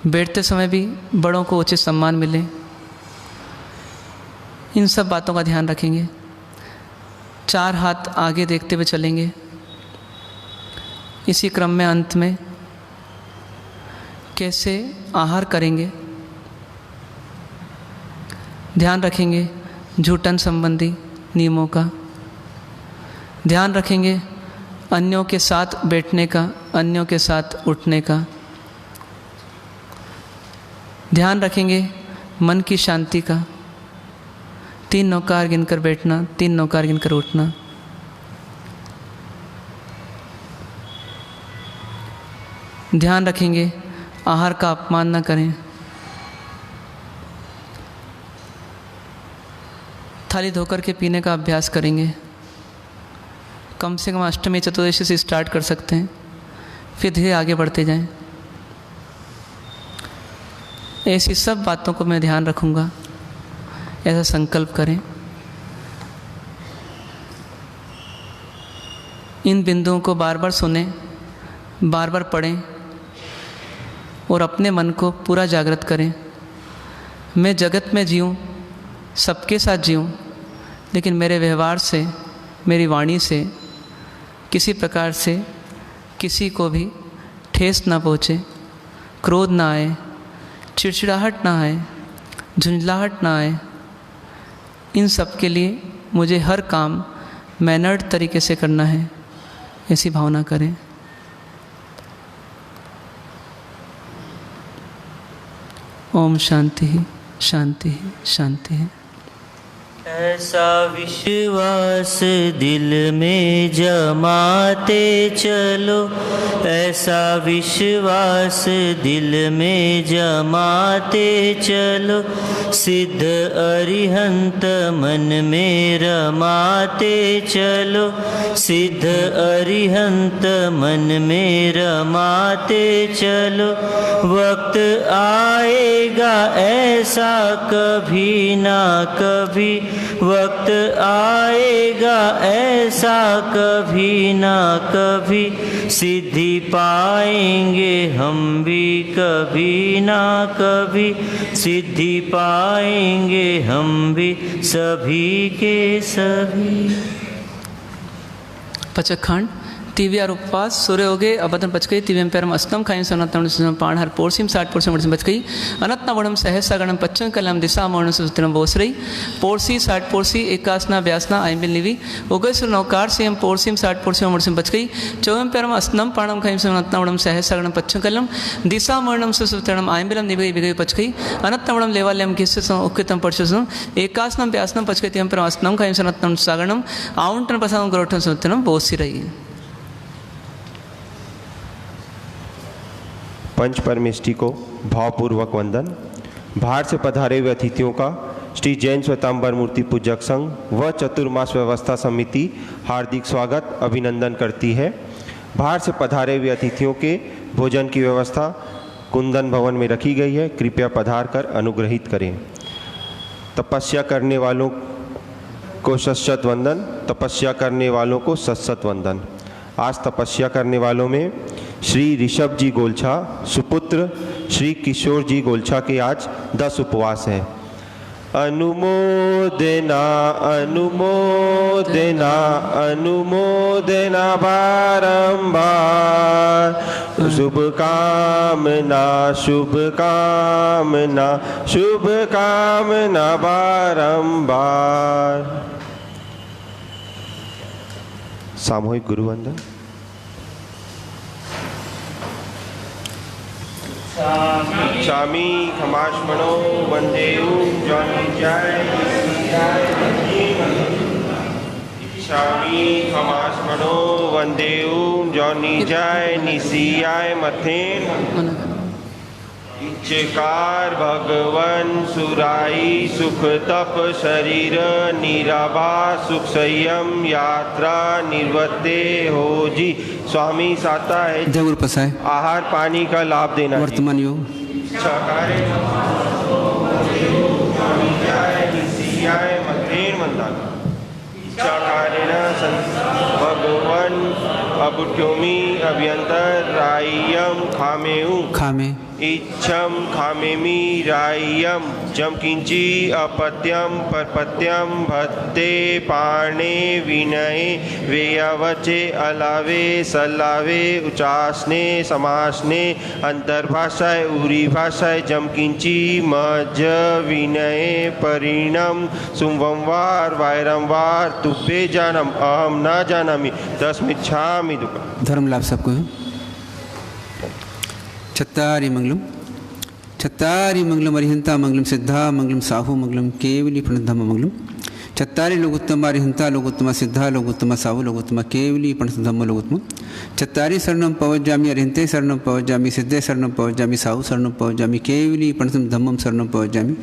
बैठते समय भी बड़ों को उचित सम्मान मिले। इन सब बातों का ध्यान रखेंगे। 4 हाथ आगे देखते हुए चलेंगे। इसी क्रम में अंत में कैसे आहार करेंगे ध्यान रखेंगे। झूठन संबंधी नियमों का ध्यान रखेंगे। अन्यों के साथ बैठने का, अन्यों के साथ उठने का ध्यान रखेंगे। मन की शांति का, 3 नौकार गिनकर बैठना, 3 नौकार गिनकर उठना। ध्यान रखेंगे आहार का अपमान न करें। थाली धोकर के पीने का अभ्यास करेंगे। कम से कम अष्टमी चतुर्दशी से स्टार्ट कर सकते हैं, फिर धीरे आगे बढ़ते जाएं। ऐसी सब बातों को मैं ध्यान रखूँगा, ऐसा संकल्प करें। इन बिंदुओं को बार बार सुने, बार बार पढ़ें और अपने मन को पूरा जागृत करें। मैं जगत में जीऊँ, सबके साथ जीऊँ, लेकिन मेरे व्यवहार से, मेरी वाणी से किसी प्रकार से किसी को भी ठेस ना पहुँचे, क्रोध ना आए, चिड़चिड़ाहट ना आए, झुंझलाहट ना आए। इन सब के लिए मुझे हर काम मैनर्ड तरीके से करना है, ऐसी भावना करें। ओम शांति शांति शांति। ऐसा विश्वास दिल में जमाते चलो, ऐसा विश्वास दिल में जमाते चलो, सिद्ध अरिहंत मन में रमाते चलो, सिद्ध अरिहंत मन में रमाते चलो। वक्त आएगा ऐसा कभी ना कभी, वक्त आएगा ऐसा कभी ना कभी, सिद्धि पाएंगे हम भी कभी ना कभी, सिद्धि पाएंगे हम भी सभी के सभी। पचखंड तिव्यार उपवास सूर्य हो गए अबदन बच गई तिव्यम पैरम अस्तम खाई सनातन पाण हर पोर्सिम 60% मर्सिम बच गई अनंत वणम सहसा गणम पच्चम कलम दिशा मौन सुतरम बोस रही पोर्सी 60 पोर्सी एकासना व्यासना आइबिल निवि उगय सुर नौकार से हम पोर्सिम 60% मर्सिम बच गई चौम पैरम अस्तम पाणम खाई सनातन वणम सहसा गणम पच्चम कलम दिशा मौनम सुतरम आइबिलम निवि विगय बच गई अनंत वणम लेवालयम किस उक्तम परशुसम एकासनम व्यासनम बच गई तिव्यम पैरम अस्तम खाई सनातन सागणम आउंटन प्रसादम गरोठम सुतरम बोसी रही। पंच परमेष्टि को भावपूर्वक वंदन। बाहर से पधारे हुए अतिथियों का श्री जैन श्वेतांबर मूर्ति पूजक संघ व चतुर्मास व्यवस्था समिति हार्दिक स्वागत अभिनंदन करती है। बाहर से पधारे हुए अतिथियों के भोजन की व्यवस्था कुंदन भवन में रखी गई है, कृपया पधार कर अनुग्रहित करें। तपस्या करने वालों को सशत वंदन, तपस्या करने वालों को सशत वंदन। आज तपस्या करने वालों में श्री ऋषभ जी गोलछा सुपुत्र श्री किशोर जी गोलछा के आज 10 उपवास हैं। अनुमोदना अनुमोदना अनुमोदना बारंबार, शुभ कामना शुभ कामना शुभ कामना बारंबार। सामूहिक गुरुवंदन। क्षामी खमाश्मनो वंदेयु जय क्षामी खमाश्मनो वंदेयु जौनी जय निसियाय मथेन इच्छकार भगवन सुराई सुख तप शरीर निराबा सुख संयम यात्रा निर्वत्ते हो जी। स्वामी साता है जगुर पसाय आहार पानी का लाभ देना वर्तमान योग भगवान अबुट्योमी अभ्यंतर रायम खामेऊ खामे इच्छम खामेमी रायम जम किंची अपत्यम परपत्यम भत्ते पाणे विनये वेयवचे अलावे सलावे उचासने समासने अंतर्भाषाय उरी भाषाय जम किंची मज विनये परिणम सुमवार वायरमवार तुभ्ये जानम अहम न जानामि तस्मिच्छामि दुःखम्। धर्म लाभ सबको। चत्तारि मंगलम चत्तारि मंगलम अरिहंता मंगलम सिद्धा मंगलम साहु मंगलम केवली प्रणधम्म मंगलम। चत्तारि लोकोत्तम अरिहंता लोकोत्तम सिद्धा लोकोत्तम साहु लोकोत्तम केवली प्रणधम्म लोकोत्तम। चत्तारि शरणम पवज्जामि अरिहंते शरणम पवज्जामि सिद्धे शरणम पवज्जामि साहु शरणम पवज्जामि केवली प्रणधम्मम शरणम पवज्जामि।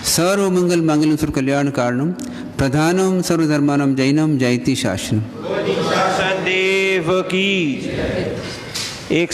सर्वमंगल मांगल्यं सर्वकल्याण कारणम प्रधानम सर्वधर्मानां जैनम जयति शासनम। शासन देव की एक